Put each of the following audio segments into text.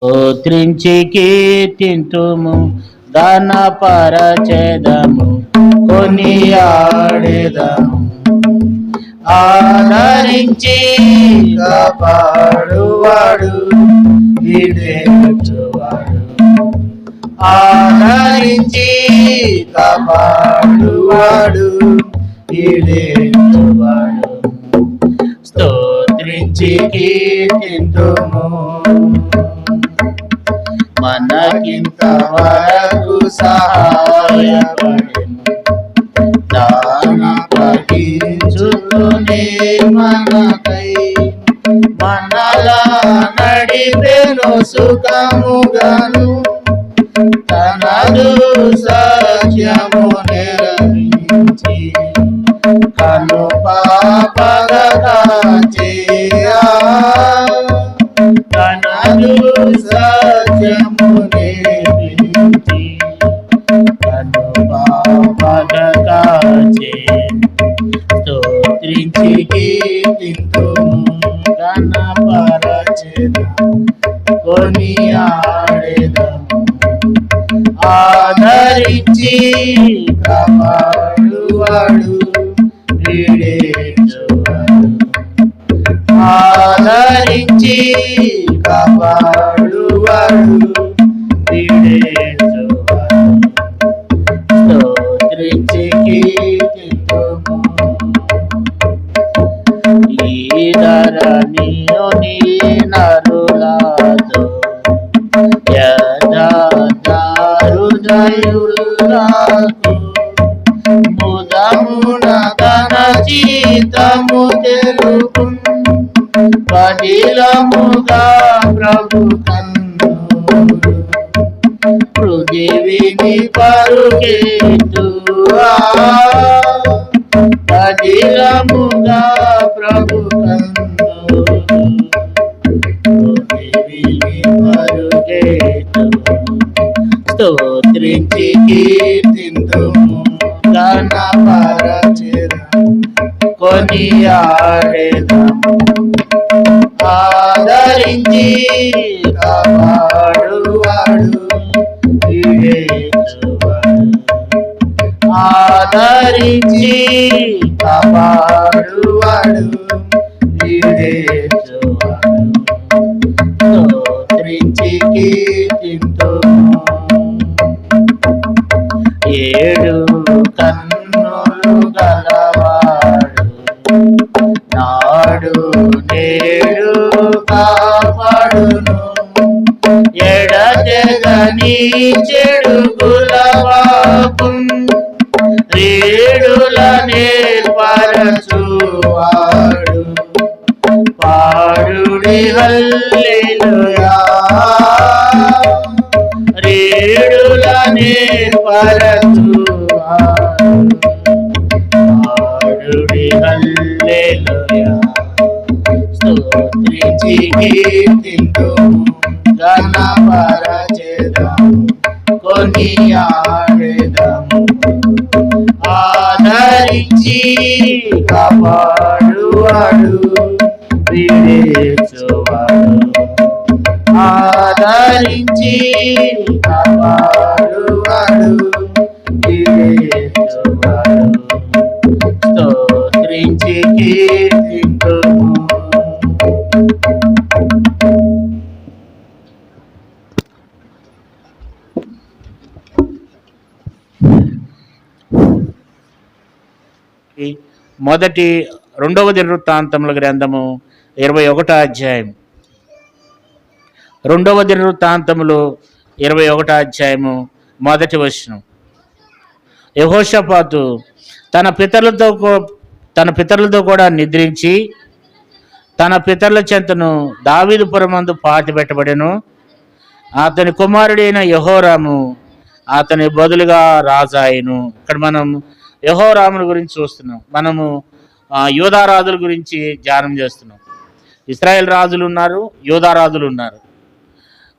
స్తోత్రించి కీర్తింతుము ఘనపరచెదము కొనియాడెదము. ఆదరించి కాపాడువాడు ఈడేచువాడు. ఆదరించి కాపాడువాడు ఈడేచువాడు. స్తోత్రించి కీర్తింతుము. మనకింత వరకు సహాయపడెను దానపగించుకునే మనకై. మనలా నడిపెను సుఖముగాను తనదు సత్యము నెరవేర్చి కను పాపగా చేయా. తనదు సత్యము నెరవేర్చి కను పాపగా చేయా. స్తోత్రించి కీర్తింతుము ఘనపరచెదము కొనియాడెదము. ఆదరించి కాపాడువాడు ఈడేచువాడు. ఆదరించి కాపాడువాడు ఈడేచువాడు. స్తోత్రించి కీర్తింతుము. ఈ ధరణియుని నరులాదో యథార్థహృదయులకు ముదమున తన జీతము తెలుపు. పదిలముగా ప్రభు కన్నులు పృథివిని పరుగెత్తువా. పదిలముగా ప్రభు కన్నులు పృథివిని పరుగెత్తువా. స్తోత్రించి కీర్తింతుము ఘనపరచెదము కొనియాడెదము. ఆదరించి కాపాడువాడు ఈడేచువాడు. ఆదరించి కాపాడువాడు ఈడేచువాడు. స్తోత్రించి కీర్తింతుము. ఏడు కన్నులు గలవాడు నాడు నేడు కాపాడును. ఎడతెగని చెడు గులవాపు రేడుల నేర్పరచువాడు. పాడుడి హల్లెలూయా. రేడుల నేర్పరచువాడు. పాడుడి హల్లెలూయా. స్తోత్రించి కీర్తింతుము ఘనపరచెదము కొనియాడెదము. ఆదరించి కాపాడువాడు ఈడేచువాడు. ఆదరించి కాపాడువాడు ఈడేచువాడు. స్తోత్రించి కీర్తింతుము. రెండవ దినవృత్తాంతముల గ్రంథము 21వ అధ్యాయం. రెండవ దినవృత్తాంతములు 21వ అధ్యాయము మొదటి వచనం. యెహోషాపాతు తన పితరులతో కూడా నిద్రించి తన పితరుల చెంతను దావీదుపురమందు పాతిపెట్టబడెను. అతని కుమారుడైన యెహోరాము అతని బదులుగా రాజాయను. ఇక్కడ మనం యెహోరాముని గురించి చూస్తున్నాం. మనము యూదా రాజుల గురించి ధ్యానం చేస్తున్నాం. ఇశ్రాయేల్ రాజులు ఉన్నారు, యూదా రాజులు ఉన్నారు.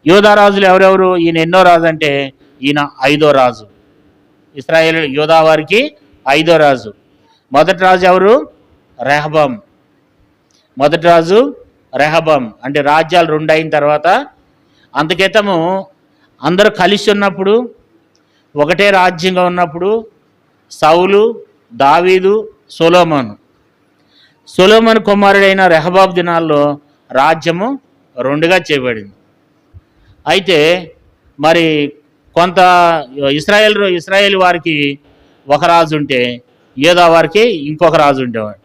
యూదా రాజులు ఎవరెవరు? ఈయన ఎన్నో రాజు అంటే ఈయన 5వ రాజు. ఇశ్రాయేల్ యూదా వారికి 5వ రాజు. మొదటి రాజు ఎవరు? రెహబాం. మొదటి రాజు రెహబాం. అంటే రాజ్యాలు 2 అయిన తర్వాత అంతకితము అందరూ కలిసి ఉన్నప్పుడు, ఒకటే రాజ్యంగా ఉన్నప్పుడు సౌలు, దావీదు, సొలొమోను కుమారుడైన రెహబాబు దినాల్లో రాజ్యము రెండుగా చేయబడింది. అయితే మరి కొంత ఇస్రాయేల్ వారికి ఒక రాజు ఉంటే, యూదా వారికి ఇంకొక రాజు ఉండేవాడు.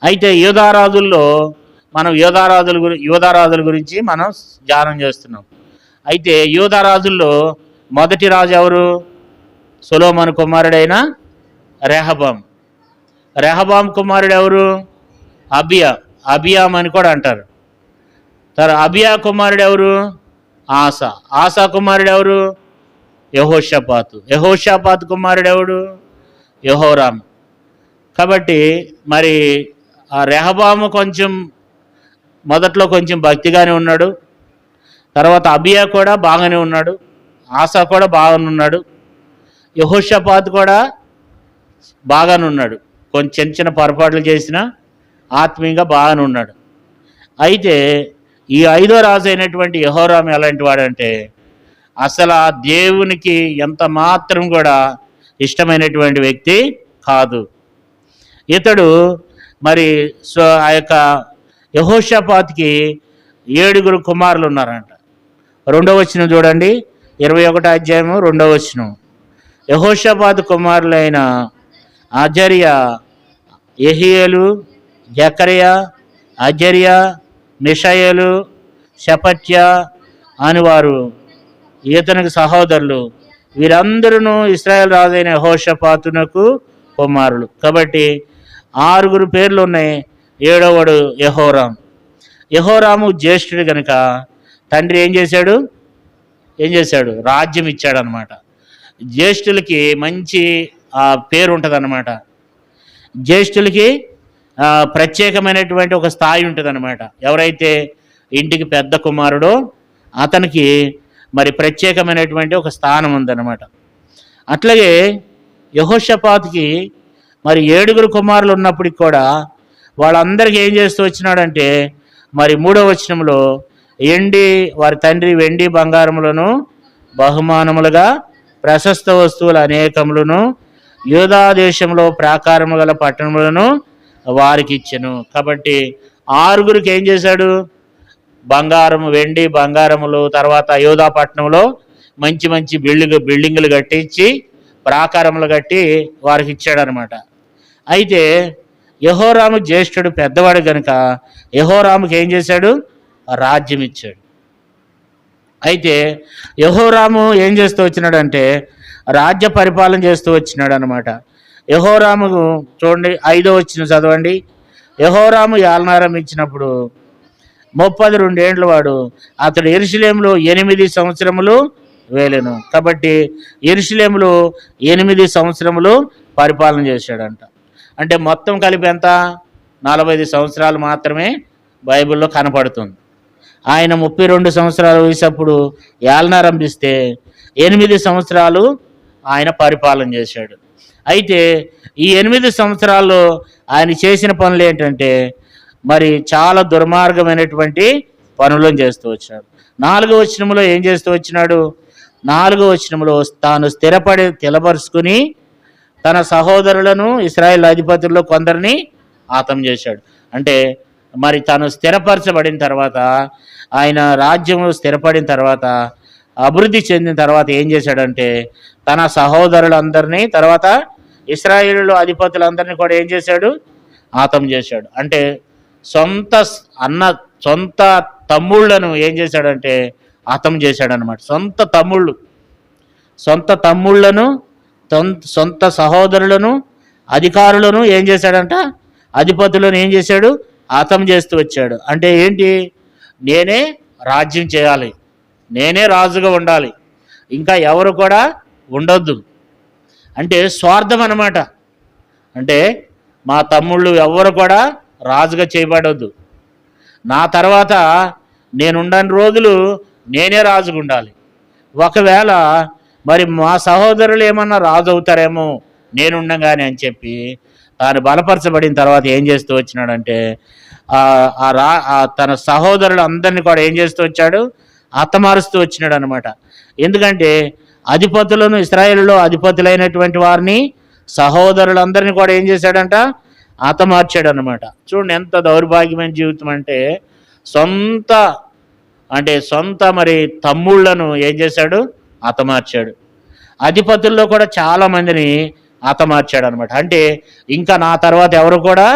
అయితే యూదారాజుల్లో మనం యూదారాజుల గురించి మనం ధ్యానం చేస్తున్నాం. అయితే యూదారాజుల్లో మొదటి రాజు ఎవరు? సొలొమోను కుమారుడైన రెహబాం కుమారుడు ఎవరు? అబియాం అని కూడా అంటారు. అబియా కుమారుడు ఎవరు? ఆసా కుమారుడు ఎవరు? యెహోషాపాతు కుమారుడు ఎవడు? యెహోరాము. కాబట్టి మరి ఆ రెహబాము మొదట్లో కొంచెం భక్తిగానే ఉన్నాడు. తర్వాత అబియా కూడా బాగానే ఉన్నాడు. ఆసా కూడా బాగానే ఉన్నాడు. యెహోషాపాతు కూడా బాగానే ఉన్నాడు. కొంచెం చిన్న పొరపాట్లు చేసినా ఆత్మీయంగా బాగానే ఉన్నాడు. అయితే ఈ 5వ రాజు అయినటువంటి యెహోరాము ఎలాంటి వాడంటే, అసలు ఆ దేవునికి ఎంత మాత్రం కూడా ఇష్టమైనటువంటి వ్యక్తి కాదు. ఇతడు మరి ఆ యొక్క యెహోషాపాతుకి 7 కుమారులు ఉన్నారంట. 2వ వచనం చూడండి, 21వ అధ్యాయము 2వ వచనం. యెహోషాపాతు కుమారులైన అజర్యా, యెహీయేలు, జకర్యా, అజర్యా, మిషాయేలు, షపట్య అని వారు ఇతనికి సహోదరులు. వీరందరూ ఇశ్రాయేలు రాజైన యెహోషాపాతునకు కుమారులు. కాబట్టి 6 పేర్లు ఉన్నాయి. 7వవాడు యెహోరాము జ్యేష్ఠుడు కనుక తండ్రి ఏం చేశాడు? రాజ్యం ఇచ్చాడనమాట. జ్యేష్ఠులకి మంచి పేరు ఉంటుంది అన్నమాట. జ్యేష్ఠులకి ప్రత్యేకమైనటువంటి ఒక స్థాయి ఉంటుంది అన్నమాట. ఎవరైతే ఇంటికి పెద్ద కుమారుడో అతనికి మరి ప్రత్యేకమైనటువంటి ఒక స్థానం ఉందన్నమాట. అట్లాగే యెహోషాపాతుకి మరి 7 కుమారులు ఉన్నప్పటికి కూడా వాళ్ళందరికీ ఏం చేస్తూ వచ్చినాడంటే, మరి 3వ వచనంలో వారి తండ్రి వెండి బంగారములను బహుమానములుగా ప్రశస్త వస్తువులు అనేకములను యూదా దేశంలో ప్రాకారము గల పట్టణములను వారికి ఇచ్చెను. కాబట్టి 6 ఏం చేశాడు? బంగారము, వెండి, బంగారములు, తర్వాత యూదా పట్టణంలో మంచి మంచి బిల్డింగులు కట్టించి ప్రాకారములు కట్టి వారికి ఇచ్చాడనమాట. అయితే యెహోరాము జ్యేష్ఠుడు, పెద్దవాడు కనుక యెహోరాముకి ఏం చేశాడు? రాజ్యం ఇచ్చాడు. అయితే యెహోరాము ఏం చేస్తూ వచ్చినాడంటే రాజ్య పరిపాలన చేస్తూ వచ్చినాడు అనమాట. యెహోరాము చూడండి, 5వ వచనం చదవండి. యెహోరాము యాలనారం ఇచ్చినప్పుడు 32 ఏండ్ల వాడు. అతడు యెరూషలేములో 8 సంవత్సరములు వేలెను. కాబట్టి యెరూషలేములో 8 సంవత్సరములు పరిపాలన చేశాడంట. అంటే మొత్తం కలిపి ఎంత? 45 సంవత్సరాలు మాత్రమే బైబిల్లో కనపడుతుంది. ఆయన 32 సంవత్సరాల వయసప్పుడు యాలనారంభిస్తే 8 సంవత్సరాలు ఆయన పరిపాలన చేశాడు. అయితే ఈ 8 సంవత్సరాల్లో ఆయన చేసిన పనులు ఏంటంటే మరి చాలా దుర్మార్గమైనటువంటి పనులను చేస్తూ వచ్చాడు. 4వ వచనంలో ఏం చేస్తూ వచ్చినాడు? 4వ వచనంలో తాను తెలపరుచుకుని తన సహోదరులను ఇశ్రాయేలు అధిపతుల్లో కొందరిని హతం చేశాడు. అంటే మరి తను స్థిరపరచబడిన తర్వాత, ఆయన రాజ్యము స్థిరపడిన తర్వాత, అభివృద్ధి చెందిన తర్వాత ఏం చేశాడంటే తన సహోదరులందరినీ, తర్వాత ఇశ్రాయేలు అధిపతులందరినీ కూడా ఏం చేశాడు? హతం చేశాడు. అంటే సొంత తమ్ముళ్లను ఏం చేశాడంటే హతం చేశాడనమాట. సొంత తమ్ముళ్లను, సొంత సహోదరులను, అధికారులను ఏం చేశాడంట? అధిపతులను ఏం చేశాడు? హతం చేస్తూ వచ్చాడు. అంటే ఏంటి? నేనే రాజ్యం చేయాలి, నేనే రాజుగా ఉండాలి, ఇంకా ఎవరు కూడా ఉండొద్దు అంటే స్వార్థం అన్నమాట. అంటే మా తమ్ముళ్ళు ఎవరు కూడా రాజుగా చేయబడొద్దు, నా తర్వాత నేనుండని రోజులు నేనే రాజుగా ఉండాలి. ఒకవేళ మరి మా సహోదరులు ఏమన్నా రాజు అవుతారేమో నేనుండగానే అని చెప్పి తాను బలపరచబడిన తర్వాత ఏం చేస్తూ వచ్చినాడంటే తన సహోదరులు అందరినీ కూడా ఏం చేస్తూ వచ్చాడు? హతమారుస్తూ వచ్చినాడు అనమాట. ఎందుకంటే అధిపతులను, ఇశ్రాయేలులో అధిపతులైనటువంటి వారిని, సహోదరులందరినీ కూడా ఏం చేశాడంట? హతమార్చాడు అనమాట. చూడండి ఎంత దౌర్భాగ్యమైన జీవితం అంటే, సొంత సొంత మరి తమ్ముళ్లను ఏం చేశాడు? హతమార్చాడు. అధిపతుల్లో కూడా చాలా మందిని హతమార్చాడు అనమాట. అంటే ఇంకా నా తర్వాత ఎవరు కూడా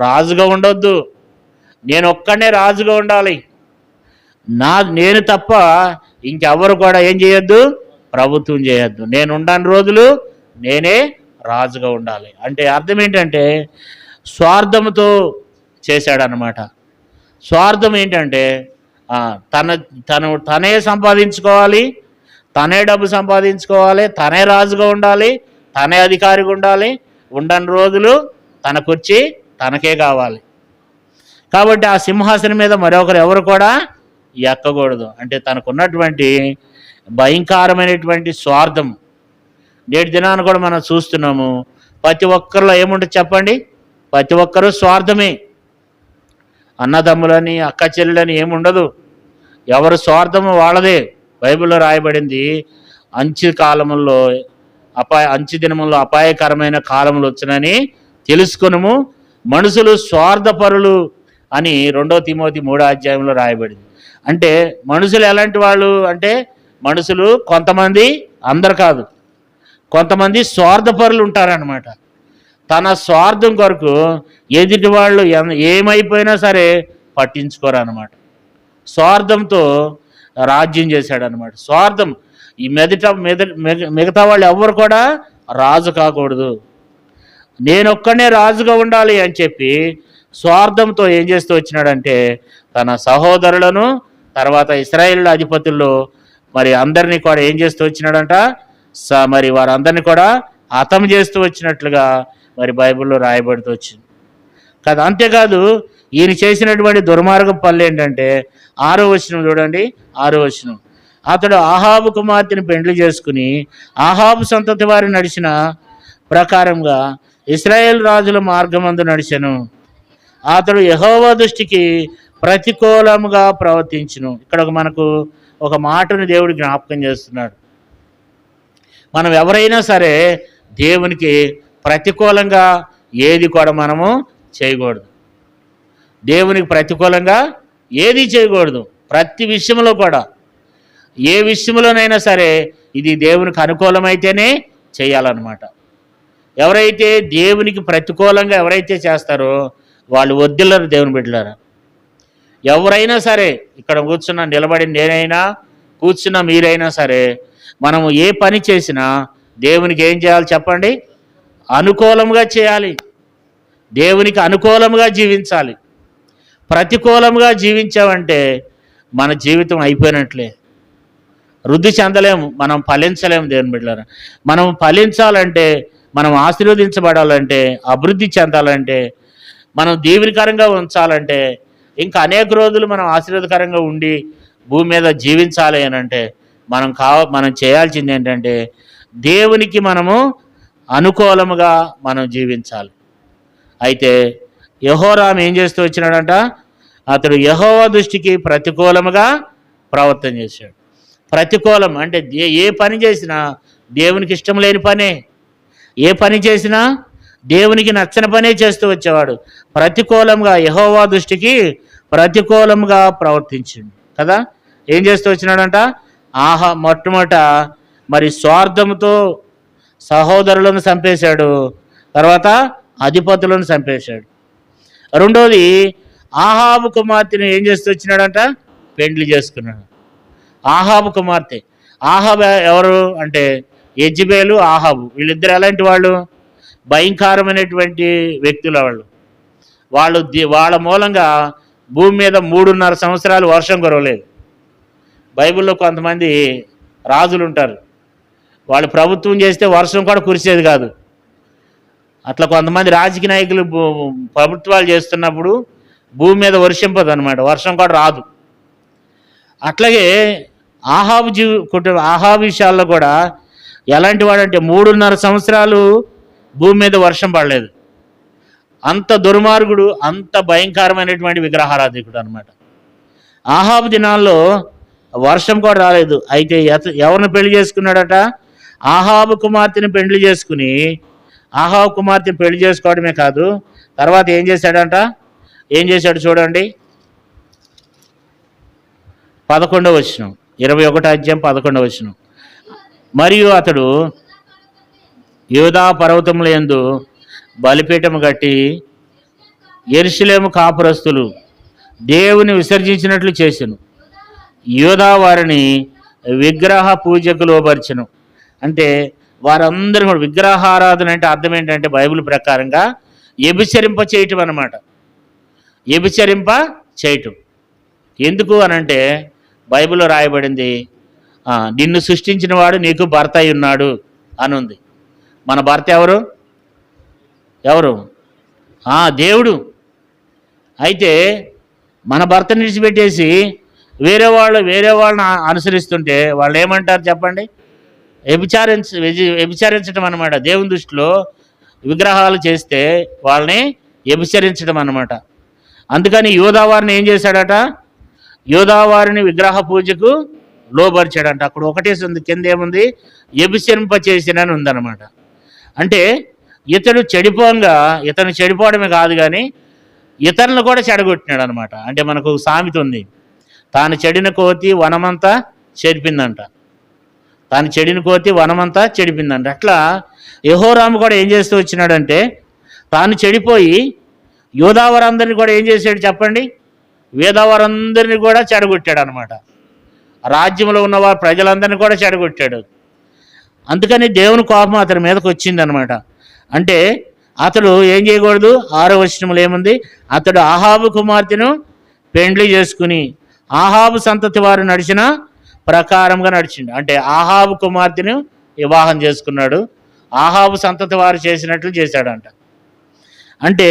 రాజుగా ఉండొద్దు, నేను ఒక్కనే రాజుగా ఉండాలి, నేను తప్ప ఇంకెవరు కూడా ఏం చేయొద్దు? ప్రభుత్వం చేయొద్దు, నేను ఉండని రోజులు నేనే రాజుగా ఉండాలి. అంటే అర్థం ఏంటంటే స్వార్థంతో చేశాడనమాట. స్వార్థం ఏంటంటే తనే సంపాదించుకోవాలి, తనే డబ్బు సంపాదించుకోవాలి, తనే రాజుగా ఉండాలి, తనే అధికారిగా ఉండాలి, ఉండని రోజులు తనకొచ్చి తనకే కావాలి. కాబట్టి ఆ సింహాసనం మీద మరొకరు ఎవరు కూడా ఎక్కకూడదు. అంటే తనకున్నటువంటి భయంకరమైనటువంటి స్వార్థం నేటి దినాన్ని కూడా మనం చూస్తున్నాము. ప్రతి ఒక్కరిలో ఏముంటుంది చెప్పండి? ప్రతి ఒక్కరూ స్వార్థమే. అన్నదమ్ములని, అక్క చెల్లెలని ఏముండదు, ఎవరు స్వార్థము వాళ్ళదే. బైబిల్లో రాయబడింది, అంచు దినముల్లో అపాయకరమైన కాలములు వచ్చునని తెలుసుకొనుము, మనుషులు స్వార్థపరులు అని 2 తిమోతి 3 రాయబడింది. అంటే మనుషులు ఎలాంటి వాళ్ళు అంటే, మనుషులు కొంతమంది, అందరు కాదు, కొంతమంది స్వార్థపరులు ఉంటారనమాట. తన స్వార్థం కొరకు ఎదుటి వాళ్ళు ఏమైపోయినా సరే పట్టించుకోరనమాట. స్వార్థంతో రాజ్యం చేశాడనమాట. స్వార్థం ఈ మిగతా వాళ్ళు ఎవరు కూడా రాజు కాకూడదు, నేనొక్కనే రాజుగా ఉండాలి అని చెప్పి స్వార్థంతో ఏం చేస్తూ వచ్చినాడంటే తన సహోదరులను, తర్వాత ఇశ్రాయేలు అధిపతుల్లో మరి అందరినీ కూడా ఏం చేస్తూ వచ్చినాడంట? మరి వారందరినీ కూడా హతం చేస్తూ వచ్చినట్లుగా మరి బైబిల్లో రాయబడుతూ వచ్చింది కదా. అంతేకాదు ఈయన చేసినటువంటి దుర్మార్గం పనులు ఏంటంటే 6వ వచనం చూడండి. 6వ వచనం, అతడు ఆహాబు కుమార్తెను పెండ్లి చేసుకుని ఆహాబు సంతతి వారి నడిచిన ప్రకారంగా ఇశ్రాయేల్ రాజుల మార్గమందు నడిచెను. అతడు యెహోవా దృష్టికి ప్రతికూలముగా ప్రవర్తించును. ఇక్కడ మనకు ఒక మాటను దేవుడు జ్ఞాపకం చేస్తున్నాడు. మనం ఎవరైనా సరే దేవునికి ప్రతికూలంగా ఏది కూడా మనము చేయకూడదు. దేవునికి ప్రతికూలంగా ఏది చేయకూడదు. ప్రతి విషయంలో కూడా, ఏ విషయంలోనైనా సరే ఇది దేవునికి అనుకూలమైతేనే చేయాలన్నమాట. ఎవరైతే దేవునికి ప్రతికూలంగా ఎవరైతే చేస్తారో వాళ్ళు వద్దిల్లరు దేవుని బిడ్డలారా. ఎవరైనా సరే, ఇక్కడ కూర్చున్న నిలబడి నేనైనా, కూర్చున్న మీరైనా సరే, మనము ఏ పని చేసినా దేవునికి ఏం చేయాలి చెప్పండి? అనుకూలంగా చేయాలి. దేవునికి అనుకూలంగా జీవించాలి. ప్రతికూలంగా జీవించామంటే మన జీవితం అయిపోయినట్లే, వృద్ధి చెందలేము, మనం ఫలించలేము దేవుని బిడ్డలారా. మనం ఫలించాలంటే, మనం ఆశీర్వదించబడాలంటే, అభివృద్ధి చెందాలంటే, మనం దీవెనకరంగా ఉంచాలంటే, ఇంకా అనేక రోజులు మనం ఆశీర్వాదకరంగా ఉండి భూమి మీద జీవించాలి అని అంటే మనం చేయాల్సింది ఏంటంటే దేవునికి మనము అనుకూలముగా మనం జీవించాలి. అయితే యెహోరాము ఏం చేస్తూ వచ్చినాడంట? అతడు యెహోవా దృష్టికి ప్రతికూలముగా ప్రవర్తన చేశాడు. ప్రతికూలం అంటే ఏ పని చేసినా దేవునికి ఇష్టం లేని పనే, ఏ పని చేసినా దేవునికి నచ్చని పనే చేస్తూ వచ్చేవాడు. ప్రతికూలంగా, యెహోవా దృష్టికి ప్రతికూలంగా ప్రవర్తించిండు కదా. ఏం చేస్తూ వచ్చినాడంట? మొట్టమొదట మరి స్వార్థంతో సహోదరులను చంపేశాడు, తర్వాత అధిపతులను చంపేశాడు. రెండోది ఆహాబు కుమార్తెను ఏం చేస్తూ వచ్చినాడంట? పెండ్లి చేసుకున్నాడు. ఆహాబు కుమార్తె. ఆహాబు ఎవరు అంటే యెజెబెలు, ఆహాబు, వీళ్ళిద్దరు ఎలాంటి వాళ్ళు? భయంకరమైనటువంటి వ్యక్తుల వాళ్ళ మూలంగా భూమి మీద 3.5 సంవత్సరాలు వర్షం కురవలేదు. బైబిల్లో కొంతమంది రాజులు ఉంటారు, వాళ్ళు ప్రభుత్వం చేస్తే వర్షం కూడా కురిసేది కాదు. అట్లా కొంతమంది రాజకీయ నాయకులు ప్రభుత్వాలు చేస్తున్నప్పుడు భూమి మీద వర్షింపదు అనమాట, వర్షం కూడా రాదు. అట్లాగే ఆహాబు విషయాల్లో కూడా ఎలాంటి వాడంటే 3.5 సంవత్సరాలు భూమి మీద వర్షం పడలేదు. అంత దుర్మార్గుడు, అంత భయంకరమైనటువంటి విగ్రహారాధికుడు అనమాట. ఆహాబు దినాల్లో వర్షం కూడా రాలేదు. అయితే ఎవరిని పెళ్లి చేసుకున్నాడట? ఆహాబు కుమార్తెని పెళ్లి చేసుకుని, ఆహాబు కుమార్తెని పెళ్లి చేసుకోవడమే కాదు, తర్వాత ఏం చేశాడంట? ఏం చేశాడు చూడండి, 11వ వచనం, 21వ అధ్యాయం 11వ వచనం. మరియు అతడు యూదా పర్వతముల యందు బలిపీఠము కట్టి యెరూషలేము కాపురస్తులు దేవుని విసర్జించినట్లు చేసెను. యూదా వారిని విగ్రహ పూజకు లోబర్చెను. అంటే వారందరూ కూడా విగ్రహారాధన అంటే అర్థం ఏంటంటే బైబిల్ ప్రకారంగా వ్యభిచరింప చేయటం అన్నమాట. వ్యభిచరింప చేయటం ఎందుకు అనంటే బైబిల్లో రాయబడింది, నిన్ను సృష్టించిన వాడు నీకు భర్త అయి ఉన్నాడు అని ఉంది. మన భర్త ఎవరు? ఎవరు? దేవుడు. అయితే మన భర్తను విడిచిపెట్టేసి వేరే వాళ్ళని అనుసరిస్తుంటే వాళ్ళు ఏమంటారు చెప్పండి? వ్యభిచారించడం అన్నమాట. దేవుని దృష్టిలో విగ్రహాలు చేస్తే వాళ్ళని వ్యభిచరించడం అన్నమాట. అందుకని యూదావారిని ఏం చేశాడట? యూదావారిని విగ్రహ పూజకు లోబరిచాడంట. అక్కడ ఒకటే ఉంది, కింద ఏముంది? వ్యభిచరింప చేసినని ఉందన్నమాట. అంటే ఇతను చెడిపోవడమే కాదు కానీ ఇతరులను కూడా చెడగొట్టినాడు అనమాట. అంటే మనకు సామెత ఉంది, తాను చెడిన కోతి వనమంతా చెడిపిందంట. అట్లా యెహోరాము కూడా ఏం చేస్తూ వచ్చినాడంటే, తాను చెడిపోయి యూదావారందరినీ కూడా ఏం చేశాడు చెప్పండి? యూదావారందరినీ కూడా చెడగొట్టాడు అనమాట. రాజ్యంలో ఉన్నవారు ప్రజలందరినీ కూడా చెడగొట్టాడు. అందుకని దేవుని కోపం అతని మీదకి వచ్చిందనమాట. అంటే అతడు ఏం చేయకూడదు? 6వ వచనంలో ఏముంది? అతడు ఆహాబు కుమార్తెను పెండ్లి చేసుకుని ఆహాబు సంతతి వారు నడిచిన ప్రకారంగా నడిచిండు. అంటే ఆహాబు కుమార్తెను వివాహం చేసుకున్నాడు, ఆహాబు సంతతి వారు చేసినట్లు చేశాడంట. అంటే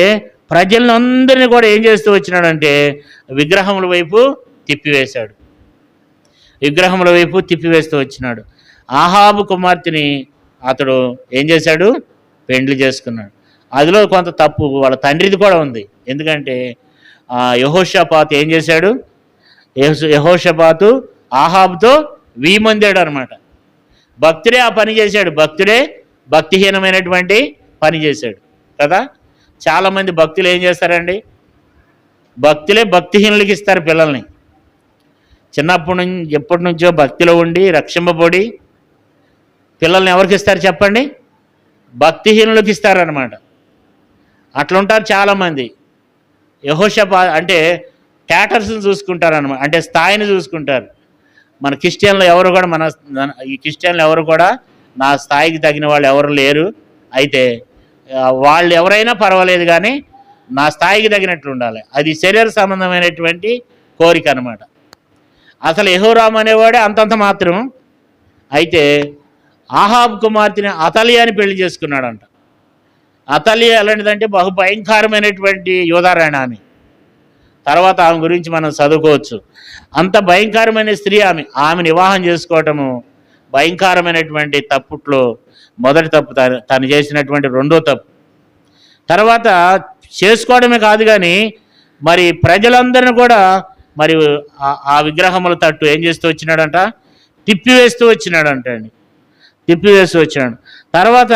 ప్రజలందరినీ కూడా ఏం చేస్తూ వచ్చినాడంటే విగ్రహముల వైపు తిప్పివేస్తూ వచ్చినాడు. ఆహాబు కుమార్తెని అతడు ఏం చేశాడు? పెండ్లి చేసుకున్నాడు. అదిలో కొంత తప్పు వాళ్ళ తండ్రిది కూడా ఉంది. ఎందుకంటే యెహోషాపాతు ఏం చేశాడు? యెహోషాపాతు ఆహాబుతో వీమందాడు అనమాట. భక్తుడే ఆ పని చేశాడు. భక్తిహీనమైనటువంటి పని చేశాడు కదా. చాలామంది భక్తులు ఏం చేస్తారండి? భక్తిహీనులకి ఇస్తారు పిల్లల్ని. ఎప్పటి నుంచో భక్తిలో ఉండి రక్షింపబడి పిల్లల్ని ఎవరికి ఇస్తారు చెప్పండి? భక్తిహీనులకు ఇస్తారనమాట. అట్లుంటారు చాలామంది. యెహోషాపాతు అంటే స్టేటస్ని చూసుకుంటారనమాట, అంటే స్థాయిని చూసుకుంటారు. ఈ క్రిస్టియన్లు ఎవరు కూడా నా స్థాయికి తగిన వాళ్ళు ఎవరు లేరు, అయితే వాళ్ళు ఎవరైనా పర్వాలేదు కానీ నా స్థాయికి తగినట్లు ఉండాలి. అది శరీర సంబంధమైనటువంటి కోరిక అనమాట. అసలు యెహోరాము అనేవాడే అంతంత మాత్రం. అయితే ఆహాబు కుమార్తెని అతలియాని పెళ్లి చేసుకున్నాడంట. అతలియా ఎలాంటిదంటే బహుభయంకరమైనటువంటి యోధారాణి ఆమె. తర్వాత ఆమె గురించి మనం చదువుకోవచ్చు. అంత భయంకరమైన స్త్రీ ఆమెను వివాహం చేసుకోవటము భయంకరమైనటువంటి తప్పుట్లో మొదటి తప్పు, తను చేసినటువంటి రెండో తప్పు. తర్వాత చేసుకోవడమే కాదు కానీ మరి ప్రజలందరిని కూడా మరి ఆ విగ్రహముల తట్టు ఏం చేస్తూ వచ్చినాడంట? తిప్పివేస్తూ వచ్చినాడు. తర్వాత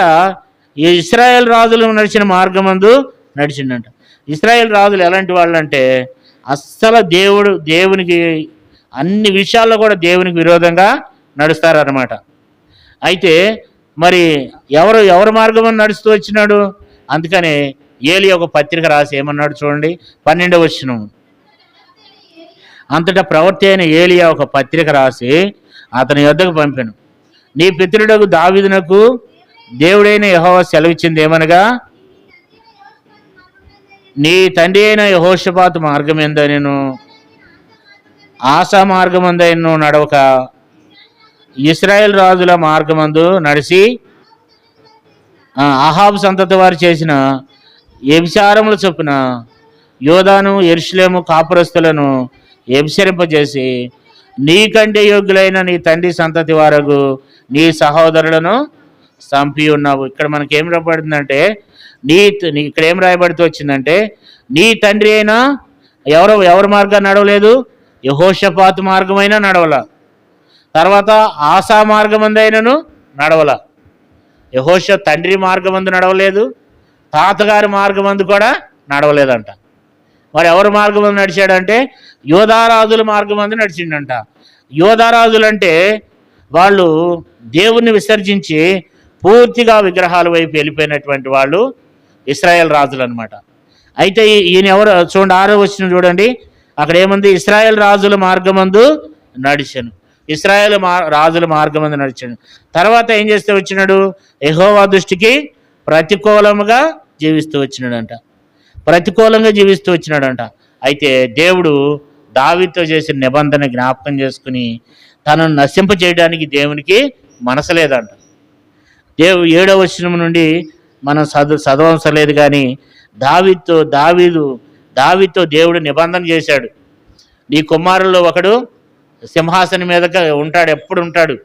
ఈ ఇశ్రాయేల్ రాజులు నడిచిన మార్గమందు నడిచిండంట. ఇశ్రాయేల్ రాజులు ఎలాంటి వాళ్ళు అంటే అస్సలు దేవునికి అన్ని విషయాల్లో కూడా దేవునికి విరోధంగా నడుస్తారన్నమాట. అయితే మరి ఎవరు మార్గం నడుస్తూ వచ్చినాడు? అందుకనే ఏలియా ఒక పత్రిక రాసి ఏమన్నాడు చూడండి, 12వ వచనం. అంతటా ప్రవక్త అయిన ఏలియా ఒక పత్రిక రాసి అతని యొద్దకు పంపెను. నీ పితరుడకు దావీదునకు దేవుడైన యెహోవా సెలవిచ్చింది ఏమనగా, నీ తండ్రి అయిన యెహోషాపాతు మార్గం ఎందైనను ఆసా మార్గమందైనను నడవక ఇశ్రాయేల్ రాజుల మార్గమందు నడిచి అహాబు సంతతి వారు చేసిన వ్యభిచారముల చొప్పున యోదాను యెరూషలేము కాపురస్తులను వ్యభిచరింపజేసి నీకంటే యోగ్యులైన నీ తండ్రి సంతతి వారకు నీ సహోదరులను చంపి ఉన్నావు. ఇక్కడ మనకి ఏం రాయబడుతుందంటే ఇక్కడ ఏం రాయబడుతూ వచ్చిందంటే నీ తండ్రి అయినా ఎవరి మార్గాన్ని నడవలేదు, యెహోషాపాతు మార్గమైనా నడవల. తర్వాత ఆసా మార్గమందైనను నడవల. యెహోషువ తండ్రి మార్గమందు నడవలేదు, తాతగారి మార్గమందు కూడా నడవలేదంట. మరి ఎవరి మార్గమందు నడిచాడంటే యోధారాజుల మార్గమందు నడిచిండంట. యోధారాజులు అంటే వాళ్ళు దేవుణ్ణి విసర్జించి పూర్తిగా విగ్రహాల వైపు వెళ్ళిపోయినటువంటి వాళ్ళు ఇశ్రాయేల్ రాజులు అనమాట. అయితే ఈయన ఎవరు చూడండి, 6వ వచనం చూడండి, అక్కడ ఏముంది? ఇశ్రాయేల్ రాజుల మార్గమందు నడిచాను. రాజుల మార్గమందు నడిచాడు. తర్వాత ఏం చేస్తూ వచ్చినాడు? యెహోవా దృష్టికి ప్రతికూలంగా జీవిస్తూ వచ్చినాడంట. అయితే దేవుడు దావీదుతో చేసిన నిబంధన జ్ఞాపకం చేసుకుని తనను నశింప చేయడానికి దేవునికి మనసు లేదంట. 7వ వచనం నుండి మనం చదవవసరం లేదు, కానీ దావీదుతో దేవుడు నిబంధన చేశాడు. నీ కుమారుల్లో ఒకడు సింహాసనం మీదగా ఉంటాడు, ఎప్పుడు ఉంటాడు,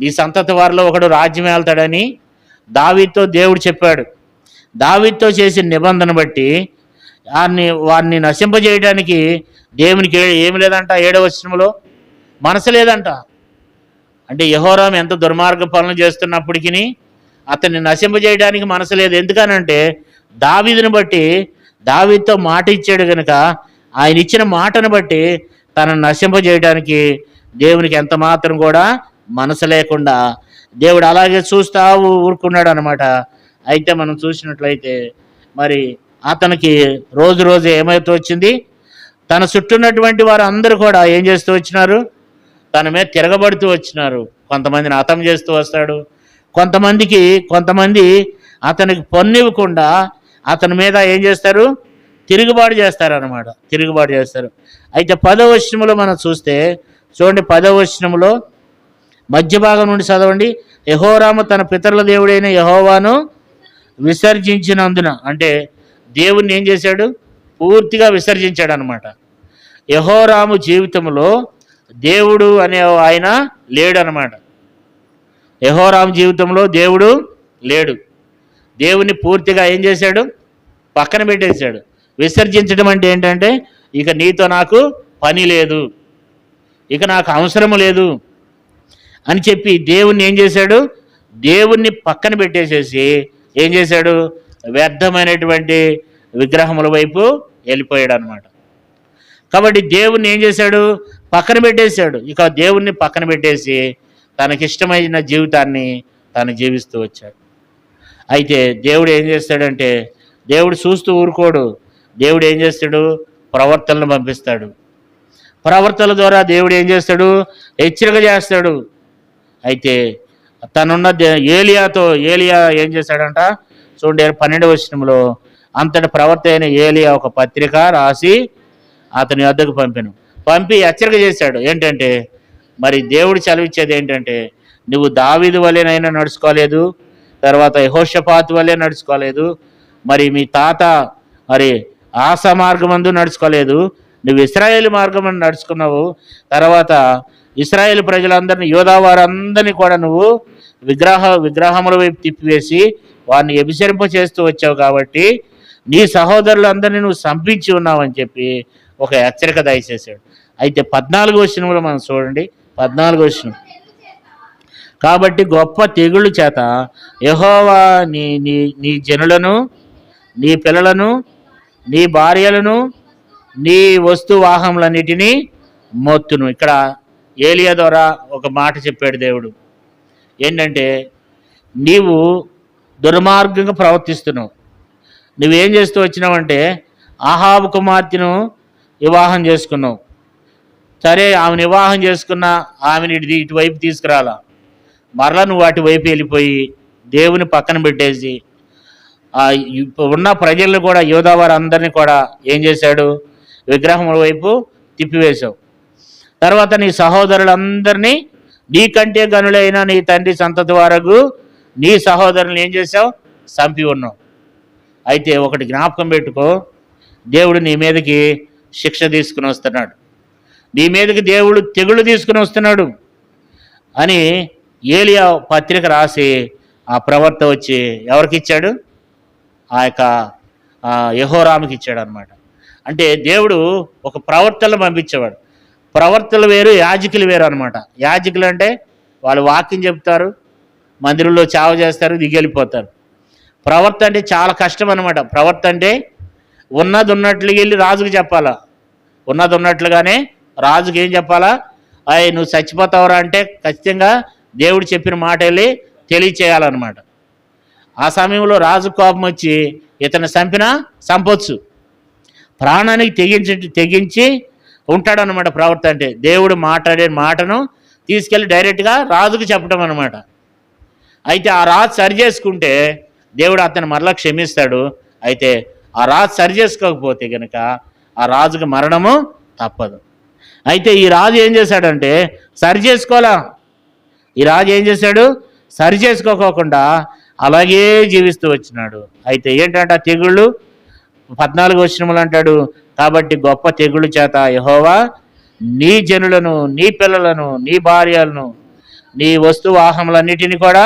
నీ సంతతి వారిలో ఒకడు రాజ్యం వెళ్తాడని దావీదుతో దేవుడు చెప్పాడు. దావీదుతో చేసిన నిబంధన బట్టి వారిని నశింపజేయడానికి దేవునికి ఏమి లేదంట. 7వ వచనంలో మనసు లేదంట. అంటే యెహోరాము ఎంత దుర్మార్గ పనులు చేస్తున్నప్పటికీ అతన్ని నశింపజేయడానికి మనసు లేదు. ఎందుకనంటే దావీదుని బట్టి, దావీదుతో మాట ఇచ్చాడు కనుక ఆయన ఇచ్చిన మాటను బట్టి తనను నశింపజేయడానికి దేవునికి ఎంత మాత్రం కూడా మనసు లేకుండా దేవుడు అలాగే చూస్తా ఊరుకున్నాడు అనమాట. అయితే మనం చూసినట్లయితే మరి అతనికి రోజు రోజు ఏమైతే వచ్చింది? తన చుట్టూన్నటువంటి వారు అందరూ కూడా ఏం చేస్తూ వచ్చినారు? తన మీద తిరగబడుతూ వచ్చినారు. కొంతమందిని హతం చేస్తూ వస్తాడు, కొంతమంది అతనికి పొన్నివ్వకుండా అతని మీద ఏం చేస్తారు? తిరుగుబాటు చేస్తారు. అయితే 10వ వచనంలో మనం చూస్తే చూడండి, 10వ వచనంలో మధ్య భాగం నుండి చదవండి. యెహోరాము తన పితరుల దేవుడైన యెహోవాను విసర్జించినందున, అంటే దేవుణ్ణి ఏం చేశాడు? పూర్తిగా విసర్జించాడు అనమాట. యెహోరాము జీవితంలో దేవుడు అనే ఆయన లేడనమాట. యెహోరాము జీవితంలో దేవుడు లేడు. దేవుని పూర్తిగా ఏం చేశాడు? పక్కన పెట్టేశాడు. విసర్జించడం అంటే ఏంటంటే ఇక నీతో నాకు పని లేదు, ఇక నాకు అవసరము లేదు అని చెప్పి దేవుణ్ణి ఏం చేశాడు? దేవుణ్ణి పక్కన పెట్టేసేసి ఏం చేశాడు? వ్యర్థమైనటువంటి విగ్రహముల వైపు వెళ్ళిపోయాడు అనమాట. కాబట్టి దేవుణ్ణి ఏం చేశాడు? పక్కన పెట్టేశాడు. ఇక దేవుణ్ణి పక్కన పెట్టేసి తనకిష్టమైన జీవితాన్ని తను జీవిస్తూ వచ్చాడు. అయితే దేవుడు ఏం చేస్తాడంటే, దేవుడు చూస్తూ ఊరుకోడు. దేవుడు ఏం చేస్తాడు? ప్రవర్తనలు పంపిస్తాడు. ప్రవర్తనల ద్వారా దేవుడు ఏం చేస్తాడు? హెచ్చరిక చేస్తాడు. అయితే తనున్న ఏలియా ఏం చేశాడంట? చూడండి, 12వ వచనంలో అంతటి ప్రవర్త అయిన ఏలియా ఒక పత్రిక రాసి అతని వద్దకు పంపి హెచ్చరిక చేశాడు. ఏంటంటే మరి దేవుడు చదివించేది ఏంటంటే, నువ్వు దావీదు వలెనైనా నడుచుకోలేదు, తర్వాత యెహోషాపాతు వలె నడుచుకోలేదు, మరి మీ తాత మరి ఆసా మార్గమందు నడుచుకోలేదు, నువ్వు ఇశ్రాయేలు మార్గం నడుచుకున్నావు. తర్వాత ఇశ్రాయేలు ప్రజలందరినీ, యోధా వారందరినీ కూడా నువ్వు విగ్రహముల వైపు తిప్పివేసి వారిని వ్యభిచరింప చేస్తూ వచ్చావు, కాబట్టి నీ సహోదరులందరినీ నువ్వు సంపించి ఉన్నావని చెప్పి ఒక హెచ్చరిక దయచేశాడు. అయితే 14వ వచనంలో మనం చూడండి, 14వ వచనం, కాబట్టి గొప్ప తెగుళ్ళు చేత యెహోవా నీ జనులను, నీ పిల్లలను, నీ భార్యలను, నీ వస్తువాహములన్నిటినీ మొత్తును. ఇక్కడ ఏలియా ద్వారా ఒక మాట చెప్పాడు దేవుడు. ఏంటంటే నీవు దుర్మార్గంగా ప్రవర్తిస్తున్నావు. నువ్వేం చేస్తూ వచ్చినావంటే ఆహాబు కుమార్తెను వివాహం చేసుకున్నావు. సరే, ఆమెను వివాహం చేసుకున్న ఆమెను ఇటువైపు తీసుకురాలా, మరలా నువ్వు వాటి వైపు వెళ్ళిపోయి దేవుని పక్కన పెట్టేసి ఉన్న ప్రజలను కూడా, యోధా వారందరినీ కూడా ఏం చేశాడు? విగ్రహముల వైపు తిప్పివేశావు. తర్వాత నీ సహోదరులందరినీ, నీకంటే గనులైన నీ తండ్రి సంతతి వరకు నీ సహోదరులను ఏం చేశావు? చంపి ఉన్నావు. అయితే ఒకటి జ్ఞాపకం పెట్టుకో, దేవుడు నీ మీదకి శిక్ష తీసుకుని వస్తున్నాడు, నీ మీదకి దేవుడు తెగుళ్ళు తీసుకుని వస్తున్నాడు అని ఏలియా పత్రిక రాసి ఆ ప్రవర్త వచ్చి ఎవరికి ఇచ్చాడు? ఆ యొక్క యెహోరాముకి ఇచ్చాడు అనమాట. అంటే దేవుడు ఒక ప్రవర్తనలు పంపించేవాడు. ప్రవర్తనలు వేరు, యాజకులు వేరు అనమాట. యాజకులు అంటే వాళ్ళు వాక్యం చెప్తారు, మందిరంలో చావ చేస్తారు, దిగెళ్ళిపోతారు. ప్రవర్త అంటే చాలా కష్టం అనమాట. ప్రవర్త అంటే ఉన్నది ఉన్నట్లు వెళ్ళి రాజుకు చెప్పాలా, ఉన్నది ఉన్నట్లుగానే రాజుకి ఏం చెప్పాలా, అయ్యి నువ్వు చచ్చిపోతావురా అంటే ఖచ్చితంగా దేవుడు చెప్పిన మాట వెళ్ళి తెలియచేయాలన్నమాట. ఆ సమయంలో రాజు కోపం వచ్చి ఇతను చంపొచ్చు, ప్రాణానికి తెగించి ఉంటాడనమాట. ప్రవర్త అంటే దేవుడు మాట్లాడే మాటను తీసుకెళ్ళి డైరెక్ట్గా రాజుకు చెప్పడం అనమాట. అయితే ఆ రాజు సరి చేసుకుంటే దేవుడు అతను మరలా క్షమిస్తాడు. అయితే ఆ రాజు సరి చేసుకోకపోతే కనుక ఆ రాజుకు మరణము తప్పదు. అయితే ఈ రాజు ఏం చేశాడంటే సరి చేసుకోవాలా. ఈ రాజు ఏం చేశాడు, సరి చేసుకోకుండా అలాగే జీవిస్తూ వచ్చినాడు. అయితే ఏంటంటే ఆ తెగుళ్ళు 14 వచనములు అంటాడు, కాబట్టి గొప్ప తెగుళ్ళు చేత యెహోవా నీ జనులను, నీ పిల్లలను, నీ భార్యలను, నీ వస్తువాహములన్నిటిని కూడా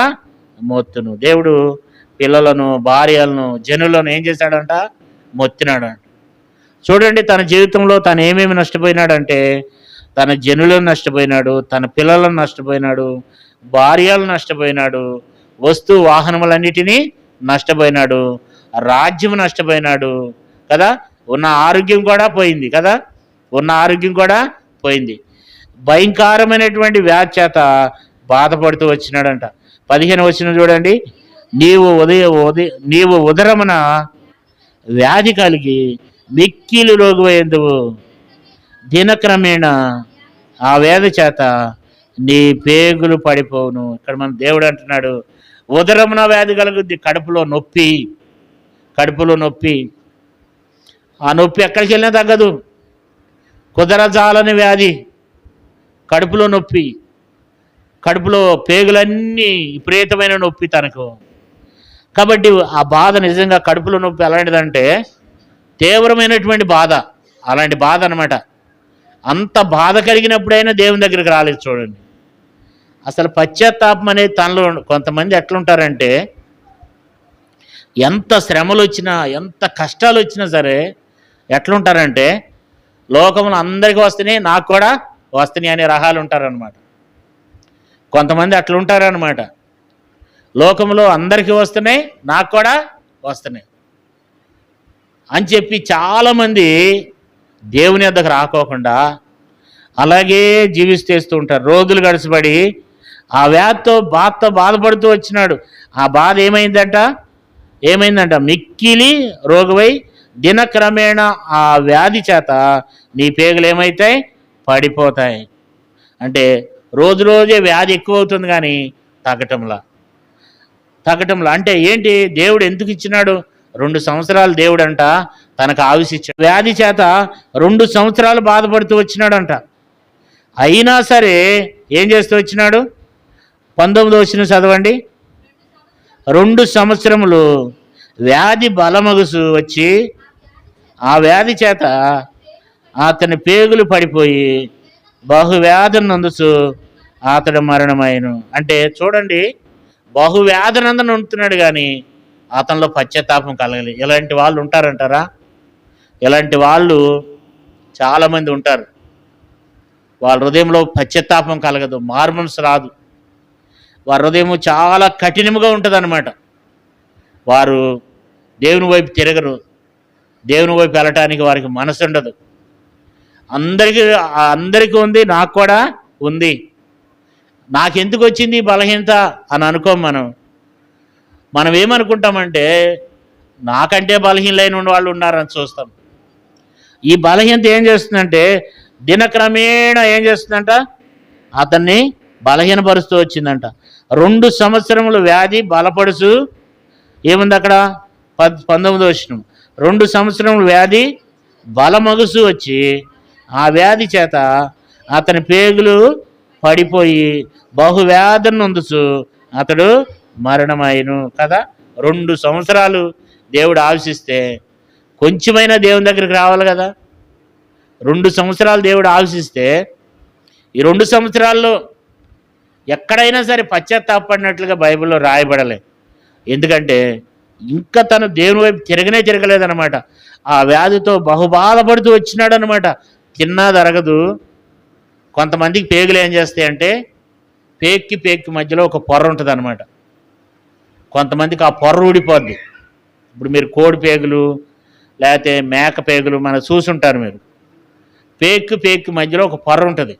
మొత్తును. దేవుడు పిల్లలను, భార్యలను, జనులను ఏం చేశాడంట, మొత్తినాడంట. చూడండి, తన జీవితంలో తను ఏమేమి నష్టపోయినాడంటే తన జనులను నష్టపోయినాడు, తన పిల్లలను నష్టపోయినాడు, భార్యలను నష్టపోయినాడు, వాహనములన్నిటినీ నష్టపోయినాడు, రాజ్యం నష్టపోయినాడు కదా. ఉన్న ఆరోగ్యం కూడా పోయింది కదా, ఉన్న ఆరోగ్యం కూడా పోయింది. భయంకరమైనటువంటి వ్యాధి చేత బాధపడుతూ వచ్చినాడంట. 15 వచనం చూడండి, నీవు ఉదరమున వ్యాధి కలిగి మిక్కిలి రోగువైందువు, దినక్రమేణ ఆ వ్యాధి చేత నీ పేగులు పడిపోవును. ఇక్కడ మన దేవుడు అంటున్నాడు, ఉదరమున వ్యాధి కలుగుద్ది, కడుపులో నొప్పి. ఆ నొప్పి ఎక్కడికి వెళ్ళినా తగ్గదు. కుదరజాలని వ్యాధి, కడుపులో నొప్పి, కడుపులో పేగులన్నీ విపరీతమైన నొప్పి తనకు. కాబట్టి ఆ బాధ నిజంగా కడుపులో నొప్పి ఎలాంటిదంటే తీవ్రమైనటువంటి బాధ, అలాంటి బాధ అనమాట. అంత బాధ కలిగినప్పుడైనా దేవుని దగ్గరికి రాలేదు. చూడండి, అసలు పశ్చాత్తాపం అనేది తనలో కొంతమంది ఎట్లుంటారంటే ఎంత శ్రమలు వచ్చినా, ఎంత కష్టాలు వచ్చినా సరే ఎట్లుంటారంటే లోకంలో అందరికీ వస్తున్నాయి, నాకు కూడా వస్తున్నాయి అనే రకాలు ఉంటారనమాట. కొంతమంది అట్లుంటారనమాట. లోకంలో అందరికీ వస్తున్నాయి, నాకు కూడా వస్తున్నాయి అని చెప్పి చాలామంది దేవుని వద్దకు రాకోకుండా అలాగే జీవిస్తూ ఉంటారు. రోజులు గడిచిపడి ఆ వ్యాధితో బాధపడుతూ వచ్చినాడు. ఆ బాధ ఏమైందంట మిక్కిలి రోగువై దినక్రమేణ ఆ వ్యాధి చేత నీ పేగులు ఏమవుతాయి, పడిపోతాయి. అంటే రోజే వ్యాధి ఎక్కువ అవుతుంది కానీ తగ్గటంలా. అంటే ఏంటి, దేవుడు ఎందుకు ఇచ్చినాడు? 2 సంవత్సరాలు దేవుడు అంట తనకు ఆయుష్ ఇచ్చాడు. వ్యాధి చేత 2 సంవత్సరాలు బాధపడుతూ వచ్చినాడంట. అయినా సరే ఏం చేస్తూ వచ్చినాడు? 19 వచనం చదవండి. 2 సంవత్సరములు వ్యాధి బలమగుసు వచ్చి ఆ వ్యాధి చేత అతని పేగులు పడిపోయి బహువ్యాధిని నందుచు అతడు మరణమైను. అంటే చూడండి, బహువ్యాధినందన ఉంటున్నాడు కానీ అతనిలో పశ్చాత్తాపం కలగలేదు. ఇలాంటి వాళ్ళు ఉంటారంటారా? ఇలాంటి వాళ్ళు చాలామంది ఉంటారు. వాళ్ళ హృదయంలో పశ్చాత్తాపం కలగదు, మార్మన్స్ రాదు. వారి హృదయం చాలా కఠినంగా ఉంటుంది అన్నమాట. వారు దేవుని వైపు తిరగరు, దేవుని వైపు వెళ్ళటానికి వారికి మనసు ఉండదు. అందరికీ ఉంది, నాకు కూడా ఉంది, నాకెందుకు వచ్చింది బలహీనత అని అనుకోం. మనం ఏమనుకుంటామంటే నాకంటే బలహీనలైన వాళ్ళు ఉన్నారని చూస్తాం. ఈ బలహీనత ఏం చేస్తుందంటే దినక్రమేణా ఏం చేస్తుందంట, అతన్ని బలహీనపరుస్తూ వచ్చిందంట. 2 సంవత్సరములు వ్యాధి బలపడుచు ఏముంది అక్కడ 19 వచనం, 2 సంవత్సరములు వ్యాధి బలమగుసు వచ్చి ఆ వ్యాధి చేత అతని పేగులు పడిపోయి బహువ్యాధిని నొందుచు అతడు మరణమైను కదా. 2 సంవత్సరాలు దేవుడు ఆశిస్తే కొంచెమైనా దేవుని దగ్గరికి రావాలి కదా. 2 సంవత్సరాలు దేవుడు ఆశిస్తే ఈ 2 సంవత్సరాల్లో ఎక్కడైనా సరే పశ్చాత్తాపడినట్లుగా బైబిల్లో రాయబడలే. ఎందుకంటే ఇంకా తను దేవుని వైపు తిరగలేదన్నమాట. ఆ వ్యాధితో బహుబాధపడుతూ వచ్చినాడు అనమాట. తిన్నా తరగదు, కొంతమందికి పేగులు ఏం చేస్తాయి అంటే పేక్కి మధ్యలో ఒక పొర ఉంటుంది అనమాట. కొంతమందికి ఆ పొర ఊడిపోద్ది. ఇప్పుడు మీరు కోడి పేగులు లేకపోతే మేక పేగులు మనం చూసుంటారు మీరు. పేక్కి మధ్యలో ఒక పొర ఉంటుంది.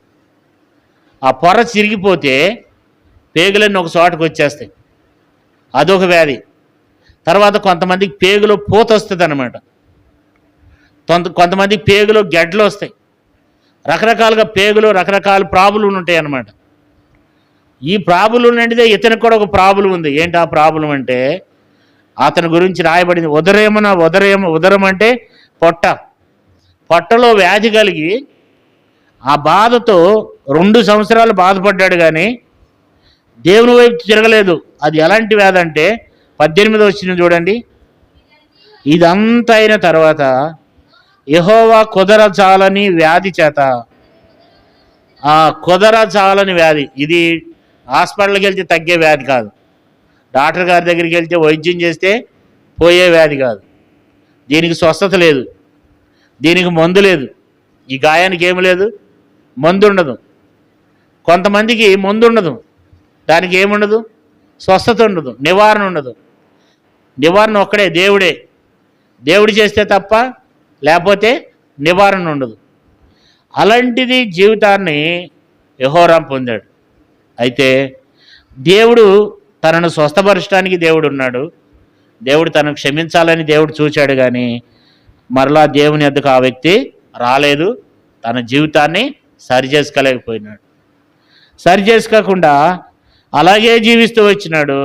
ఆ పొర చిరిగిపోతే పేగులన్నీ ఒక చోటకు వచ్చేస్తాయి. అదొక వ్యాధి. తర్వాత కొంతమందికి పేగులో పూత వస్తుంది అనమాట. కొంతమందికి పేగులో గెడ్డలు వస్తాయి. రకరకాలుగా పేగులో రకరకాల ప్రాబ్లం ఉంటాయి అన్నమాట. ఈ ప్రాబ్లం అంటే ఇతనికి కూడా ఒక ప్రాబ్లం ఉంది. ఏంటి ఆ ప్రాబ్లం అంటే అతని గురించి రాయబడింది. ఉదరం అంటే పొట్టలో వ్యాధి కలిగి ఆ బాధతో 2 సంవత్సరాలు బాధపడ్డాడు, కానీ దేవుని వైపు తిరగలేదు. అది ఎలాంటి వ్యాధి అంటే 18వ వచనం చూడండి. ఇదంతా అయిన తర్వాత యెహోవా కుదరచాలని వ్యాధి చేత, ఆ కుదరచాలని వ్యాధి, ఇది హాస్పిటల్కి వెళ్తే తగ్గే వ్యాధి కాదు. డాక్టర్ గారి దగ్గరికి వెళ్తే వైద్యం చేస్తే పోయే వ్యాధి కాదు. దీనికి స్వస్థత లేదు, దీనికి మందు లేదు. ఈ గాయానికి ఏమి లేదు, మందు ఉండదు. కొంతమందికి మందు ఉండదు, దానికి ఏముండదు, స్వస్థత ఉండదు, నివారణ ఉండదు. నివారణ ఒక్కడే, దేవుడు చేస్తే తప్ప లేకపోతే నివారణ ఉండదు. అలాంటిది జీవితాన్ని యెహోరాం పొందాడు. అయితే దేవుడు తనను స్వస్థపరచడానికి దేవుడు ఉన్నాడు. దేవుడు తనను క్షమించాలని దేవుడు చూశాడు, కానీ మరలా దేవుని యొద్దకు ఆ వ్యక్తి రాలేదు. తన జీవితాన్ని సరిచేసుకోలేకపోయినాడు. సరిచేసుకోకుండా అలాగే జీవిస్తూ వచ్చినాడు.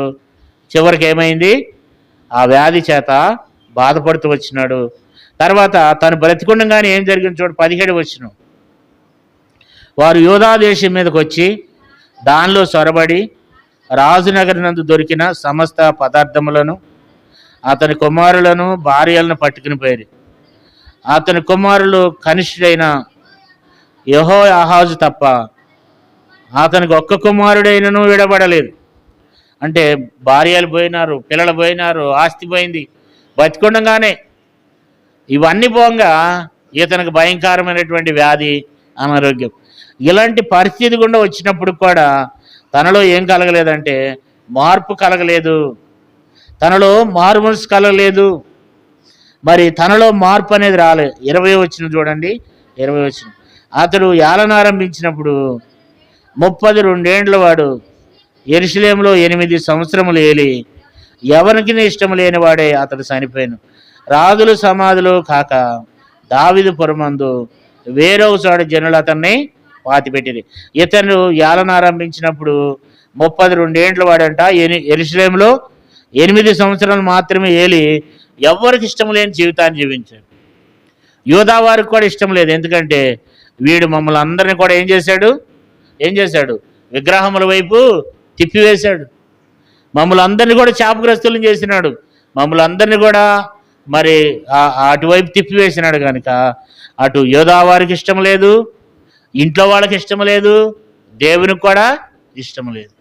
చివరికి ఏమైంది, ఆ వ్యాధి చేత బాధపడుతూ వచ్చినాడు. తర్వాత తను బ్రతికుండగానే ఏం జరిగింది చూడు, 17వ వచనం. వారు యూదా దేశం మీదకి వచ్చి దానిలో చొరబడి రాజునగరి నందు దొరికిన సమస్త పదార్థములను అతని కుమారులను భార్యలను పట్టుకుని పోయారు. అతని కుమారులు కనిష్ఠుడైన యెహోయాహాజు తప్ప అతనికి ఒక్క కుమారుడైనను విడబడలేదు. అంటే భార్యలు పోయినారు, పిల్లలు పోయినారు, ఆస్తి పోయింది, బతికుండగానే. ఇవన్నీ పోగా ఇతనికి భయంకరమైనటువంటి వ్యాధి, అనారోగ్యం. ఇలాంటి పరిస్థితి గుండా వచ్చినప్పుడు కూడా తనలో ఏం కలగలేదంటే మార్పు కలగలేదు, తనలో మారుమనసు కలగలేదు. మరి తనలో మార్పు అనేది రాలేదు. 20వ వచనం చూడండి. 20వ వచనం. అతడు ఏలన ఆరంభించినప్పుడు 32 ఏండ్ల వాడు, యెరూషలేములో 8 సంవత్సరములు ఏలి ఎవరికి ఇష్టం లేని వాడే అతడు చనిపోయాను. రాజులు సమాధులు కాక దావీదు పురమందు వేరొక చోట జనులు అతన్ని పాతిపెట్టిరి. ఇతను ఏలన ఆరంభించినప్పుడు 32 ఏండ్ల వాడంట. యెరూషలేములో 8 సంవత్సరాలు మాత్రమే ఏలి ఎవరికి ఇష్టం లేని జీవితాన్ని జీవించాడు. యూదా వారికి కూడా ఇష్టం లేదు. ఎందుకంటే వీడు మమ్మల్ని అందరినీ కూడా ఏం చేశాడు, విగ్రహముల వైపు తిప్పివేశాడు. మమ్మల్ని అందరినీ కూడా శాపగ్రస్తులను చేసినాడు. మమ్మల్ని అందరినీ కూడా మరి అటువైపు తిప్పివేసినాడు. కనుక అటు యూదా వారికి ఇష్టం లేదు, ఇంట్లో వాళ్ళకి ఇష్టం లేదు, దేవునికి కూడా ఇష్టం లేదు.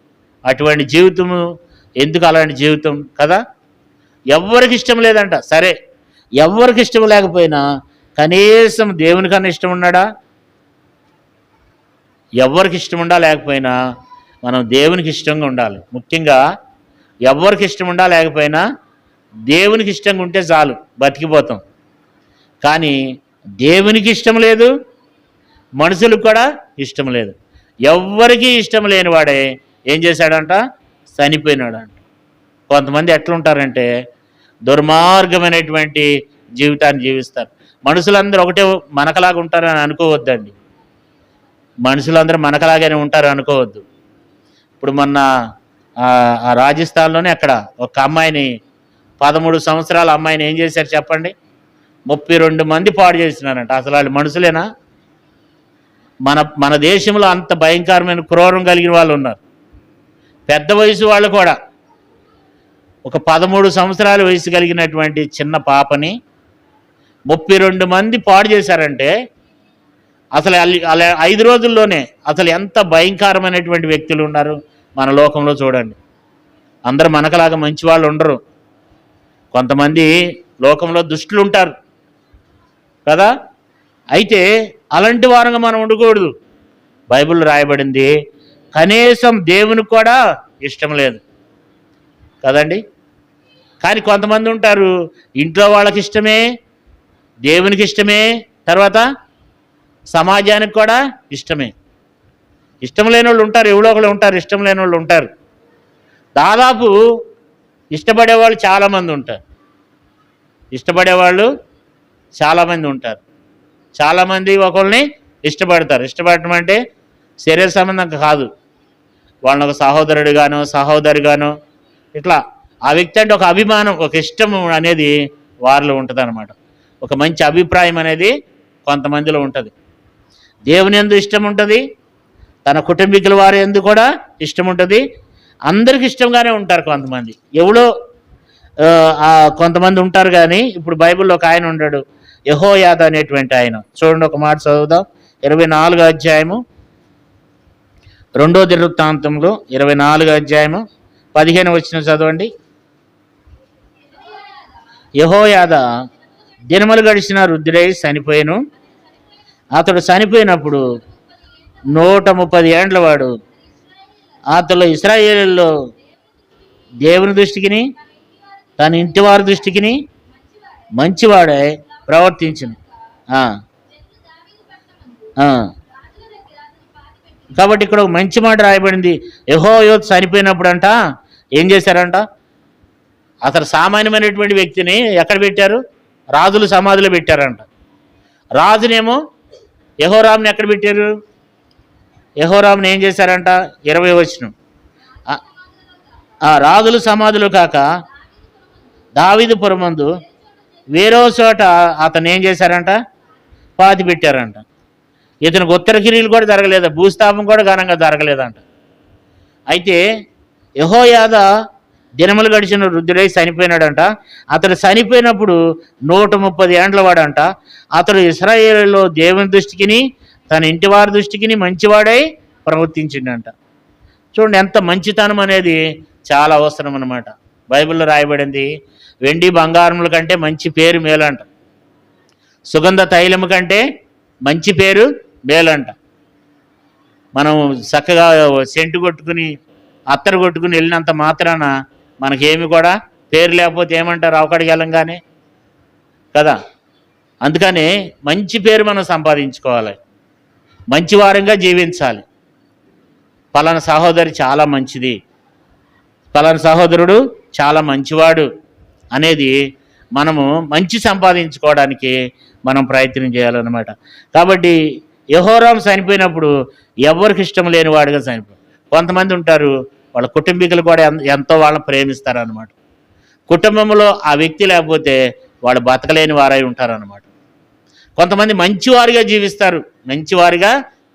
అటువంటి జీవితము ఎందుకు, అలాంటి జీవితం కదా. ఎవరికి ఇష్టం లేదంట. సరే, ఎవరికి ఇష్టం లేకపోయినా కనీసం దేవునికన్నా ఇష్టం ఉన్నాడా? ఎవరికి ఇష్టం ఉండా లేకపోయినా మనం దేవునికి ఇష్టంగా ఉండాలి. ముఖ్యంగా ఎవరికి ఇష్టం ఉండా లేకపోయినా దేవునికి ఇష్టంగా ఉంటే చాలు, బతికిపోతాం. కానీ దేవునికి ఇష్టం లేదు, మనుషులకు కూడా ఇష్టం లేదు. ఎవ్వరికీ ఇష్టం లేని వాడే ఏం చేశాడంట, చనిపోయినాడంట. కొంతమంది ఎట్లుంటారంటే దుర్మార్గమైనటువంటి జీవితాన్ని జీవిస్తారు. మనుషులందరూ ఒకటే మనకలాగా ఉంటారని అనుకోవద్దండి. మనుషులందరూ మనకలాగానే ఉంటారు అనుకోవద్దు. ఇప్పుడు మొన్న రాజస్థాన్లోనే అక్కడ ఒక అమ్మాయిని, 13 సంవత్సరాల అమ్మాయిని ఏం చేశారు చెప్పండి, 32 మంది పాడు చేసినారంట. అసలు వాళ్ళు మనుషులేనా? మన దేశంలో అంత భయంకరమైన క్రూరం కలిగిన వాళ్ళు ఉన్నారు. పెద్ద వయసు వాళ్ళు కూడా. ఒక 13 సంవత్సరాల వయసు కలిగినటువంటి చిన్న పాపని 32 మంది పాడు చేశారంటే అసలు 5 రోజుల్లోనే అసలు ఎంత భయంకరమైనటువంటి వ్యక్తులు ఉన్నారు మన లోకంలో చూడండి. అందరూ మనకలాగా మంచి వాళ్ళు ఉండరు. కొంతమంది లోకంలో దుష్టులు ఉంటారు కదా. అయితే అలాంటి వారంగా మనం ఉండకూడదు. బైబిల్ రాయబడింది కనీసం దేవునికి కూడా ఇష్టం లేదు కదండి. కానీ కొంతమంది ఉంటారు, ఇంట్లో వాళ్ళకి ఇష్టమే, దేవునికి ఇష్టమే, తర్వాత సమాజానికి కూడా ఇష్టమే. ఇష్టం లేని వాళ్ళు ఉంటారు, ఎవరో ఒకళ్ళు ఉంటారు, ఇష్టం లేని వాళ్ళు ఉంటారు. దాదాపు ఇష్టపడేవాళ్ళు చాలామంది ఉంటారు. ఇష్టపడేవాళ్ళు చాలామంది ఉంటారు. చాలామంది ఒకళ్ళని ఇష్టపడతారు. ఇష్టపడటం అంటే శరీర సంబంధం కాదు, వాళ్ళని ఒక సహోదరుడిగానో సహోదరిగానో ఇట్లా ఆ వ్యక్తి అంటే ఒక అభిమానం, ఒక ఇష్టం అనేది వారిలో ఉంటుంది అన్నమాట. ఒక మంచి అభిప్రాయం అనేది కొంతమందిలో ఉంటుంది. దేవుని యందు ఇష్టం ఉంటుంది, తన కుటుంబీకుల వారి యందు కూడా ఇష్టం ఉంటుంది. అందరికి ఇష్టంగానే ఉంటారు. కొంతమంది ఎవడో కొంతమంది ఉంటారు. కానీ ఇప్పుడు బైబిల్లో ఒక ఆయన ఉన్నాడు, యెహోయాదా అనేటువంటి ఆయన. చూడండి, ఒక మాట చదువుదాం. 24వ అధ్యాయము, 2వ దినవృత్తాంతంలో 24వ అధ్యాయము 15వ వచనం చదవండి. యెహోయాదా దినములు గడిచిన వృద్ధుడై చనిపోయాను. అతడు చనిపోయినప్పుడు 130 ఏండ్ల వాడు. అతడు ఇశ్రాయేలులో దేవుని దృష్టికిని తన ఇంటి వారి దృష్టికిని మంచివాడే ప్రవర్తించును. కాబట్టి ఇక్కడ ఒక మంచి మాట రాయబడింది. యెహోయాదా చనిపోయినప్పుడు అంట ఏం చేశారంట, అతను సామాన్యమైనటువంటి వ్యక్తిని ఎక్కడ పెట్టారు, రాజుల సమాధిలో పెట్టారంట. రాజునేమో యెహోరాముని ఎక్కడ పెట్టారు, యెహోరాముని ఏం చేశారంట, 20వ వచనం, రాజుల సమాధులు కాక దావీదు పురమందు వేరే చోట అతను ఏం చేశారంట, పాతి పెట్టారంట. ఇతనికి ఉత్తర కిరీలు కూడా జరగలేదు, భూస్థాపం కూడా ఘనంగా జరగలేదంట. అయితే యెహోయాదా దినములు గడిచిన వృద్ధుడై చనిపోయినాడంట. అతడు చనిపోయినప్పుడు 130 ఏండ్ల వాడంట. అతడు ఇశ్రాయేలులో దేవుని దృష్టికిని తన ఇంటి వారి దృష్టికిని మంచివాడై ప్రవర్తించిండంట. చూడండి, ఎంత మంచితనం అనేది చాలా అవసరం అన్నమాట. బైబిల్లో రాయబడింది, వెండి బంగారముల కంటే మంచి పేరు మేలంట, సుగంధ తైలము కంటే మంచి పేరు మేలంట. మనం చక్కగా సెంటు కొట్టుకుని అత్తరు కొట్టుకుని వెళ్ళినంత మాత్రాన మనకేమి కూడా పేరు లేకపోతే ఏమంటారు, అవకాడికి వెళ్ళంగానే కదా. అందుకని మంచి పేరు మనం సంపాదించుకోవాలి, మంచివారంగా జీవించాలి. పలానా సహోదరి చాలా మంచిది, పలానా సహోదరుడు చాలా మంచివాడు అనేది మనము మంచి సంపాదించుకోవడానికి మనం ప్రయత్నం చేయాలన్నమాట. కాబట్టి యెహోరాము చనిపోయినప్పుడు ఎవరికి ఇష్టం లేని వాడిగా చనిపోయాడు. కొంతమంది ఉంటారు, వాళ్ళ కుటుంబీకులు కూడా ఎంతో వాళ్ళని ప్రేమిస్తారనమాట. కుటుంబంలో ఆ వ్యక్తి లేకపోతే వాళ్ళు బతకలేని వారై ఉంటారనమాట. కొంతమంది మంచివారిగా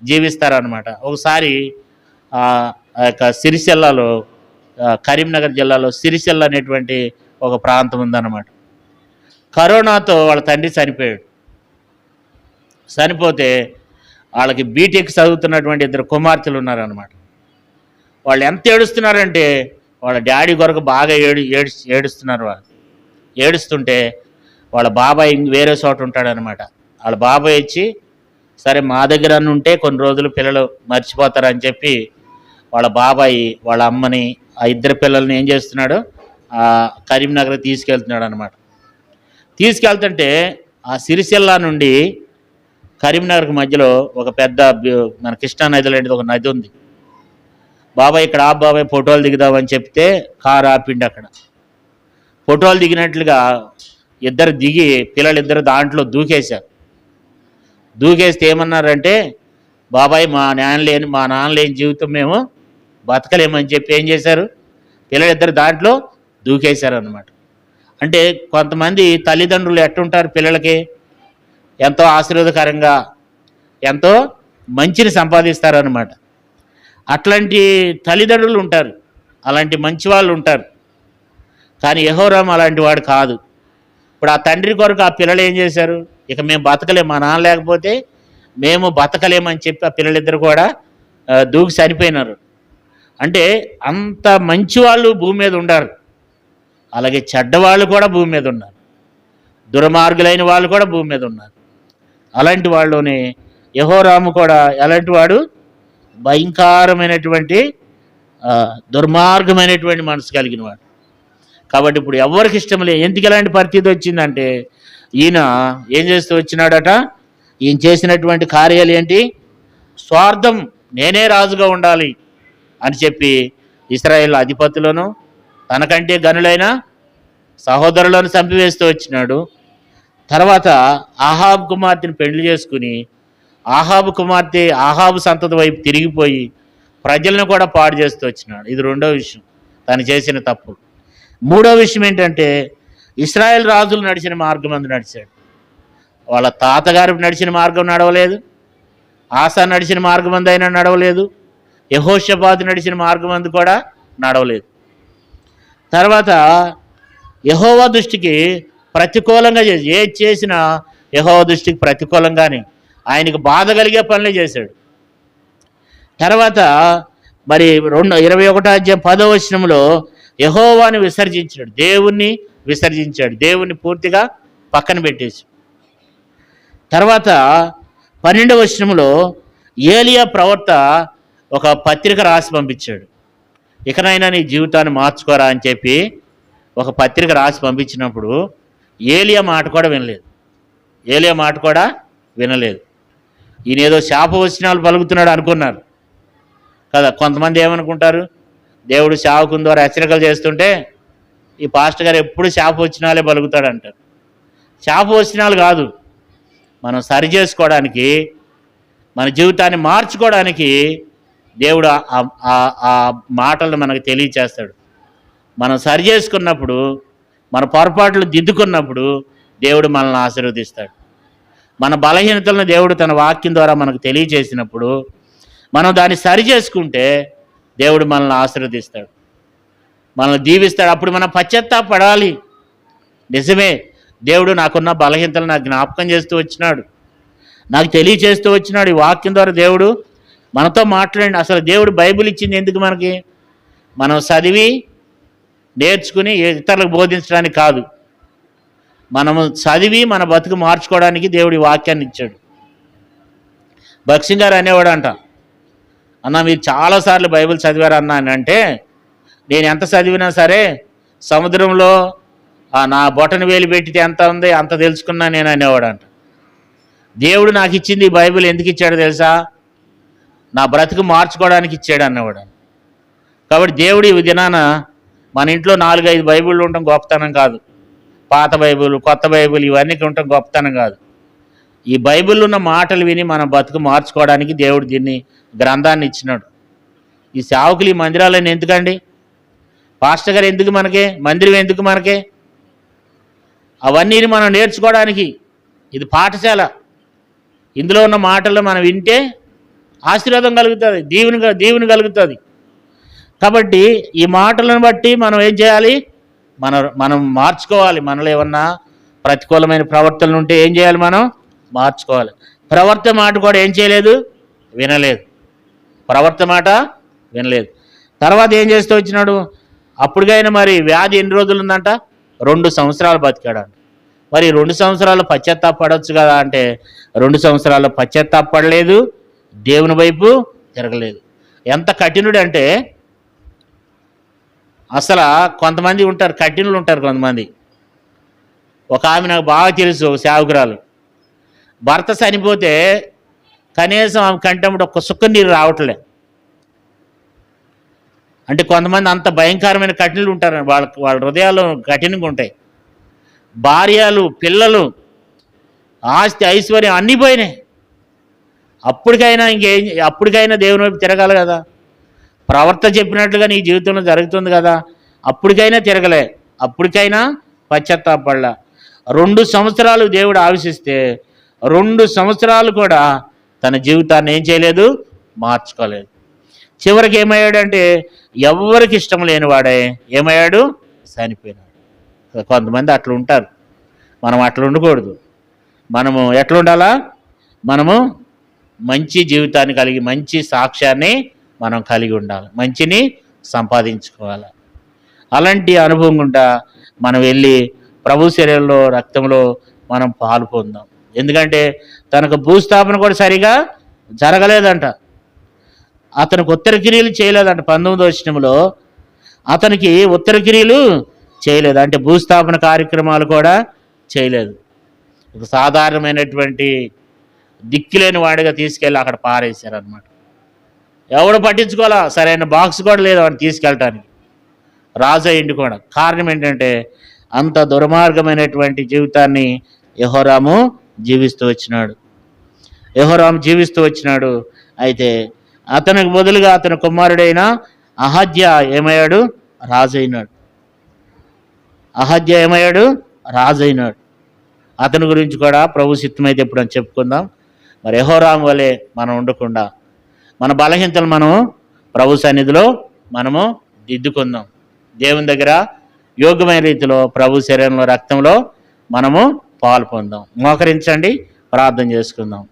జీవిస్తారనమాట. ఒకసారి సిరిసిల్లలో, కరీంనగర్ జిల్లాలో సిరిసిల్ల అనేటువంటి ఒక ప్రాంతం ఉందన్నమాట. కరోనాతో వాళ్ళ తండ్రి చనిపోయాడు. చనిపోతే వాళ్ళకి బీటెక్ చదువుతున్నటువంటి 2 కుమార్తెలు ఉన్నారనమాట. వాళ్ళు ఎంత ఏడుస్తున్నారంటే వాళ్ళ డాడీ కొరకు బాగా ఏడుస్తున్నారు. వాళ్ళు ఏడుస్తుంటే వాళ్ళ బాబాయ్ వేరే చోట ఉంటాడనమాట. వాళ్ళ బాబాయ్ వచ్చి, సరే మా దగ్గర ఉంటే కొన్ని రోజులు పిల్లలు మర్చిపోతారని చెప్పి వాళ్ళ బాబాయి వాళ్ళ అమ్మని ఆ 2 పిల్లల్ని ఏం చేస్తున్నాడు, కరీంనగర్ తీసుకెళ్తున్నాడు అనమాట. తీసుకెళ్తుంటే ఆ సిరిసిల్ల నుండి కరీంనగర్కి మధ్యలో ఒక పెద్ద మన కృష్ణా నది లాంటిది ఒక నది ఉంది. బాబాయ్ ఇక్కడ బాబాయ్ ఫోటోలు దిగుదామని చెప్తే కారు ఆపిండి. అక్కడ ఫోటోలు దిగినట్లుగా పిల్లలిద్దరు దాంట్లో దూకేశారు. దూకేస్తే ఏమన్నారంటే, బాబాయ్ మా నాన్న లేని జీవితం మేము బతకలేమని చెప్పి ఏం చేశారు, పిల్లలిద్దరు దాంట్లో దూకేశారు అన్నమాట. అంటే కొంతమంది తల్లిదండ్రులు ఎట్టుంటారు, పిల్లలకి ఎంతో ఆశీర్వాదకరంగా ఎంతో మంచిని సంపాదిస్తారన్నమాట. అట్లాంటి తల్లిదండ్రులు ఉంటారు, అలాంటి మంచి వాళ్ళు ఉంటారు. కానీ యెహోరాము అలాంటి వాడు కాదు. ఇప్పుడు ఆ తండ్రి కొరకు ఆ పిల్లలు ఏం చేశారు, ఇక మేము బతకలేము, మా నాన్న లేకపోతే మేము బతకలేమని చెప్పి ఆ పిల్లలిద్దరు కూడా దూకి చనిపోయినారు. అంటే అంత మంచి వాళ్ళు భూమి మీద ఉన్నారు, అలాగే చెడ్డవాళ్ళు కూడా భూమి మీద ఉన్నారు, దుర్మార్గులైన వాళ్ళు కూడా భూమి మీద ఉన్నారు. అలాంటి వాళ్ళలోనే యెహోరాము కూడా ఎలాంటి వాడు, భయంకరమైనటువంటి దుర్మార్గమైనటువంటి మనసు కలిగిన వాడు. కాబట్టి ఇప్పుడు ఎవరికి ఇష్టం లేదు. ఎందుకు ఇలాంటి పరిస్థితి వచ్చిందంటే ఈయన ఏం చేస్తూ వచ్చినాడట, ఈయన చేసినటువంటి కార్యాలు ఏంటి? స్వార్థం, నేనే రాజుగా ఉండాలి అని చెప్పి ఇశ్రాయేలు అధిపతులను తనకంటే గనులైన సహోదరులను చంపివేస్తూ వచ్చినాడు. తర్వాత ఆహాబు కుమార్తెను పెళ్లి చేసుకుని ఆహాబు కుమార్తె ఆహాబు సంతతి వైపు తిరిగిపోయి ప్రజలను కూడా పాడు చేస్తూ వచ్చినాడు. ఇది రెండో విషయం, తను చేసిన తప్పు. మూడో విషయం ఏంటంటే ఇశ్రాయేల్ రాజులు నడిచిన మార్గం అందు నడిచాడు. వాళ్ళ తాతగారు నడిచిన మార్గం నడవలేదు, ఆసా నడిచిన మార్గం అందు అయినా నడవలేదు, యెహోషాపాతు నడిచిన మార్గం అందు కూడా నడవలేదు. తర్వాత యెహోవా దృష్టికి ప్రతికూలంగా ఏది చేసినా యెహోవా దృష్టికి ప్రతికూలంగానే ఆయనకు బాధ కలిగే పనులే చేశాడు. తర్వాత మరి 21వ అధ్యాయం 10వ వచనంలో యెహోవాని విసర్జించాడు, దేవుణ్ణి విసర్జించాడు, దేవుణ్ణి పూర్తిగా పక్కన పెట్టేసి. తర్వాత 12వ వచనంలో ఏలియా ప్రవక్త ఒక పత్రిక రాసి పంపించాడు. ఇకనైనా నీ జీవితాన్ని మార్చుకోరా అని చెప్పి ఒక పత్రిక రాసి పంపించినప్పుడు ఏలియా మాట కూడా వినలేదు. ఈయన ఏదో శాపవచనాలు పలుకుతున్నాడు అనుకున్నారు కదా. కొంతమంది ఏమనుకుంటారు, దేవుడు సేవకుని ద్వారా హెచ్చరికలు చేస్తుంటే ఈ పాస్టర్ గారు ఎప్పుడు శాపవచనాలే పలుకుతాడు అంటారు. శాపవచనాలు కాదు, మనం సరి చేసుకోవడానికి, మన జీవితాన్ని మార్చుకోవడానికి దేవుడు ఆ మాటలను మనకు తెలియచేస్తాడు. మనం సరి చేసుకున్నప్పుడు, మన పొరపాట్లు దిద్దుకున్నప్పుడు దేవుడు మనల్ని ఆశీర్వదిస్తాడు. మన బలహీనతలను దేవుడు తన వాక్యం ద్వారా మనకు తెలియచేసినప్పుడు మనం దాన్ని సరి చేసుకుంటే దేవుడు మనల్ని ఆశీర్వదిస్తాడు, మనల్ని దీవిస్తాడు. అప్పుడు మనం పశ్చాత్తాపడాలి. నిజమే, దేవుడు నాకున్న బలహీనతలు నాకు జ్ఞాపకం చేస్తూ వచ్చినాడు, నాకు తెలియచేస్తూ వచ్చినాడు. ఈ వాక్యం ద్వారా దేవుడు మనతో మాట్లాడండి. అసలు దేవుడు బైబిల్ ఇచ్చింది ఎందుకు మనకి? మనం చదివి నేర్చుకుని ఇతరులకు బోధించడానికి కాదు, మనము చదివి మన బతుకు మార్చుకోవడానికి దేవుడి వాక్యాన్ని ఇచ్చాడు. భక్సింగ్ గారు అనేవాడు అంట, అన్న మీరు చాలాసార్లు బైబిల్ చదివారు అన్న అని అంటే, నేను ఎంత చదివినా సరే సముద్రంలో నా బొటను వేలు పెట్టితే ఎంత ఉంది అంత తెలుసుకున్నా నేను అనేవాడు అంట. దేవుడు నాకు ఇచ్చింది ఈ బైబిల్ ఎందుకు ఇచ్చాడో తెలుసా? నా బ్రతుకు మార్చుకోవడానికి ఇచ్చాడు అన్నవాడు. కాబట్టి దేవుడు ఈ దినాన మన ఇంట్లో 4-5 బైబిళ్ళు ఉండటం గొప్పతనం కాదు, పాత బైబిల్ కొత్త బైబిల్ ఇవన్నీ ఉండటం గొప్పతనం కాదు. ఈ బైబిల్ ఉన్న మాటలు విని మన బతుకు మార్చుకోవడానికి దేవుడు దీన్ని గ్రంథాన్ని ఇచ్చినాడు. ఈ సేవకులు ఈ మందిరాలను ఎందుకండి? పాస్టర్ గారు ఎందుకు మనకే? మందిరం ఎందుకు మనకే? అవన్నీ మనం నేర్చుకోవడానికి. ఇది పాఠశాల. ఇందులో ఉన్న మాటలు మనం వింటే ఆశీర్వాదం కలుగుతుంది, దీవెన కలుగుతుంది. కాబట్టి ఈ మాటలను బట్టి మనం ఏం చేయాలి? మనం మార్చుకోవాలి. మనలో ఏమన్నా ప్రతికూలమైన ప్రవర్తనలు ఉంటే ఏం చేయాలి? మనం మార్చుకోవాలి. ప్రవర్తన మాట కూడా ఏం చేయలేదు, వినలేదు. ప్రవర్తన మాట వినలేదు. తర్వాత ఏం చేస్తూ వచ్చినాడు? అప్పటికైనా మరి వ్యాధి ఎన్ని రోజులు ఉందంట? 2 సంవత్సరాలు బతికాడంట. మరి 2 సంవత్సరాలు పశ్చాత్తాపడవచ్చు కదా అంటే 2 సంవత్సరాలు పశ్చాత్తాపడలేదు, దేవుని వైపు తిరగలేదు. ఎంత కఠినుడు అంటే, అసలు కొంతమంది ఉంటారు, కఠినులు ఉంటారు కొంతమంది. ఒక ఆమె నాకు బాగా తెలుసు, ఒక సేవకురాలు. భర్త చనిపోతే కనీసం ఆమె కంటముడు ఒక్క సుక్క నీరు రావట్లే. అంటే కొంతమంది అంత భయంకరమైన కఠినులు ఉంటారు, వాళ్ళ హృదయాలు కఠినంగా ఉంటాయి. భార్యలు, పిల్లలు, ఆస్తి, ఐశ్వర్యం అన్నీ పోయినాయి. అప్పటికైనా దేవుని వైపు తిరగాలి కదా. ప్రవర్త చెప్పినట్లుగా నీ జీవితంలో జరుగుతుంది కదా. అప్పటికైనా తిరగలే, అప్పటికైనా పశ్చాత్తాపడలా. 2 సంవత్సరాలు దేవుడు ఆవేశిస్తే 2 సంవత్సరాలు కూడా తన జీవితాన్ని ఏం చేయలేదు, మార్చుకోలేదు. చివరికి ఏమయ్యాడంటే ఎవరికి ఇష్టం లేనివాడే ఏమయ్యాడు, చనిపోయినాడు. కొంతమంది అట్లా ఉంటారు. మనం అట్లా ఉండకూడదు. మనము ఎట్లా ఉండాలా? మనము మంచి జీవితాన్ని కలిగి మంచి సాక్ష్యాన్ని మనం కలిగి ఉండాలి, మంచిని సంపాదించుకోవాలి. అలాంటి అనుభవం గుండా మనం వెళ్ళి ప్రభు శరీరంలో రక్తంలో మనం పాలు పొందాం. ఎందుకంటే తనకు భూస్థాపన కూడా సరిగా జరగలేదంట. అతనికి ఉత్తర క్రియలు చేయలేదంట. 19వ వచనంలో అతనికి ఉత్తర క్రియలు చేయలేదు, అంటే భూస్థాపన కార్యక్రమాలు కూడా చేయలేదు. ఒక సాధారణమైనటువంటి దిక్కులేని వాడిగా తీసుకెళ్ళి అక్కడ పారేశారు అనమాట. ఎవడు పట్టించుకోవాలా, సరైన బాక్స్ కూడా లేదు వాడిని తీసుకెళ్ళటానికి. రాజు అయ్యిండు కూడా. కారణం ఏంటంటే అంత దుర్మార్గమైనటువంటి జీవితాన్ని యెహోరాము జీవిస్తూ వచ్చినాడు. అయితే అతనికి బదులుగా అతని కుమారుడైన అహజ్యా ఏమయ్యాడు? రాజైనాడు. అతని గురించి కూడా ప్రభు చిత్తమైతే ఎప్పుడని చెప్పుకుందాం. మరి యెహోరాము వలె మనం ఉండకుండా మన బలహీనతలు మనం ప్రభు సన్నిధిలో మనము దిద్దుకుందాం. దేవుని దగ్గర యోగ్యమైన రీతిలో ప్రభు శరీరంలో రక్తంలో మనము పాలు పొందాం. మోకరించండి, ప్రార్థన చేసుకుందాం.